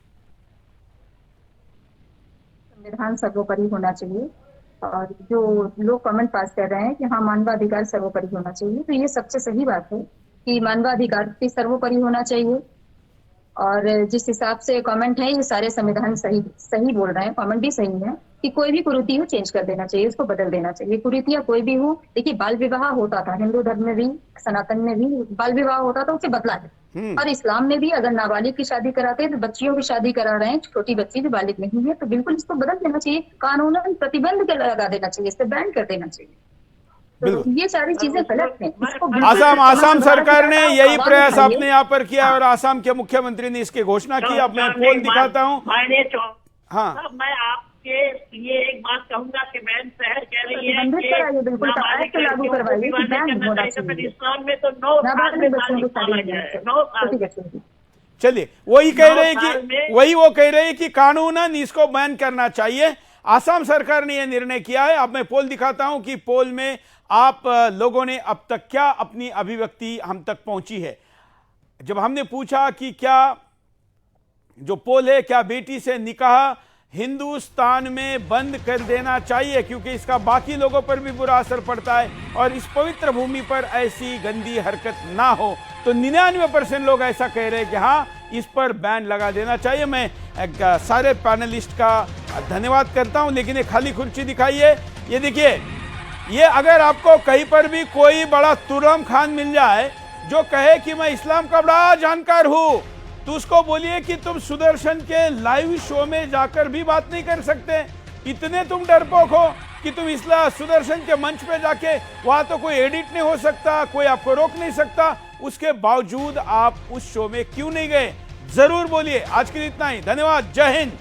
संविधान सर्वोपरि होना चाहिए और जो लोग कमेंट पास कर रहे हैं कि हाँ मानवाधिकार सर्वोपरि होना चाहिए, तो ये सबसे सही बात है कि मानवाधिकार भी सर्वोपरि होना चाहिए। और जिस हिसाब से कमेंट है ये सारे संविधान सही बोल रहे हैं, कमेंट भी सही है कि कोई भी कुरीति हो चेंज कर देना चाहिए, उसको बदल देना चाहिए। कुरीतियां कोई भी हो, देखिए बाल विवाह होता था हिंदू धर्म में भी, सनातन में भी बाल विवाह होता था, उसे बदला है। और इस्लाम में भी अगर नाबालिग की शादी कराते हैं तो बच्चियों की शादी करा रहे हैं, छोटी बच्ची जो बालिग नहीं है, तो बिल्कुल इसको बदल देना चाहिए, कानूनन प्रतिबंध लगा देना चाहिए, इससे बैन कर देना चाहिए। तो ये सारी चीजें गलत हैं। आसाम सरकार ने यही प्रयास अपने यहाँ पर किया और आसाम के मुख्यमंत्री ने इसकी घोषणा की। अब मैं पोल दिखाता हूँ। हाँ, मैं आपके लिए एक बात कहूंगा कि मैन शहर कह रही है कि इस्लाम में तो 9 साल में माना गया है, 9 साल। चलिए, वही कह रहे हैं कि वो कह रहे हैं कि कानूनन इसको बैन करना चाहिए। आसाम सरकार ने यह निर्णय किया है। अब मैं पोल दिखाता हूं कि पोल में आप लोगों ने अब तक क्या अपनी अभिव्यक्ति हम तक पहुंची है। जब हमने पूछा कि क्या जो पोल है, क्या बेटी से निकाह हिंदुस्तान में बंद कर देना चाहिए क्योंकि इसका बाकी लोगों पर भी बुरा असर पड़ता है और इस पवित्र भूमि पर ऐसी गंदी हरकत ना हो, तो 99% लोग ऐसा कह रहे हैं कि हाँ इस पर बैन लगा देना चाहिए। मैं सारे पैनलिस्ट का धन्यवाद करता हूं, लेकिन एक खाली कुर्सी दिखाइए। ये देखिए, ये अगर आपको कहीं पर भी कोई बड़ा तुर्रम खान मिल जाए जो कहे कि मैं इस्लाम का बड़ा जानकार हूं, तो उसको बोलिए कि तुम सुदर्शन के लाइव शो में जाकर भी बात नहीं कर सकते। इतने तुम डरपोक हो कि तुम इस्लाम सुदर्शन के मंच पे जाके, वहां तो कोई एडिट नहीं हो सकता, कोई आपको रोक नहीं सकता, उसके बावजूद आप उस शो में क्यों नहीं गए? जरूर बोलिए। आज के लिए इतना ही, धन्यवाद, जय हिंद।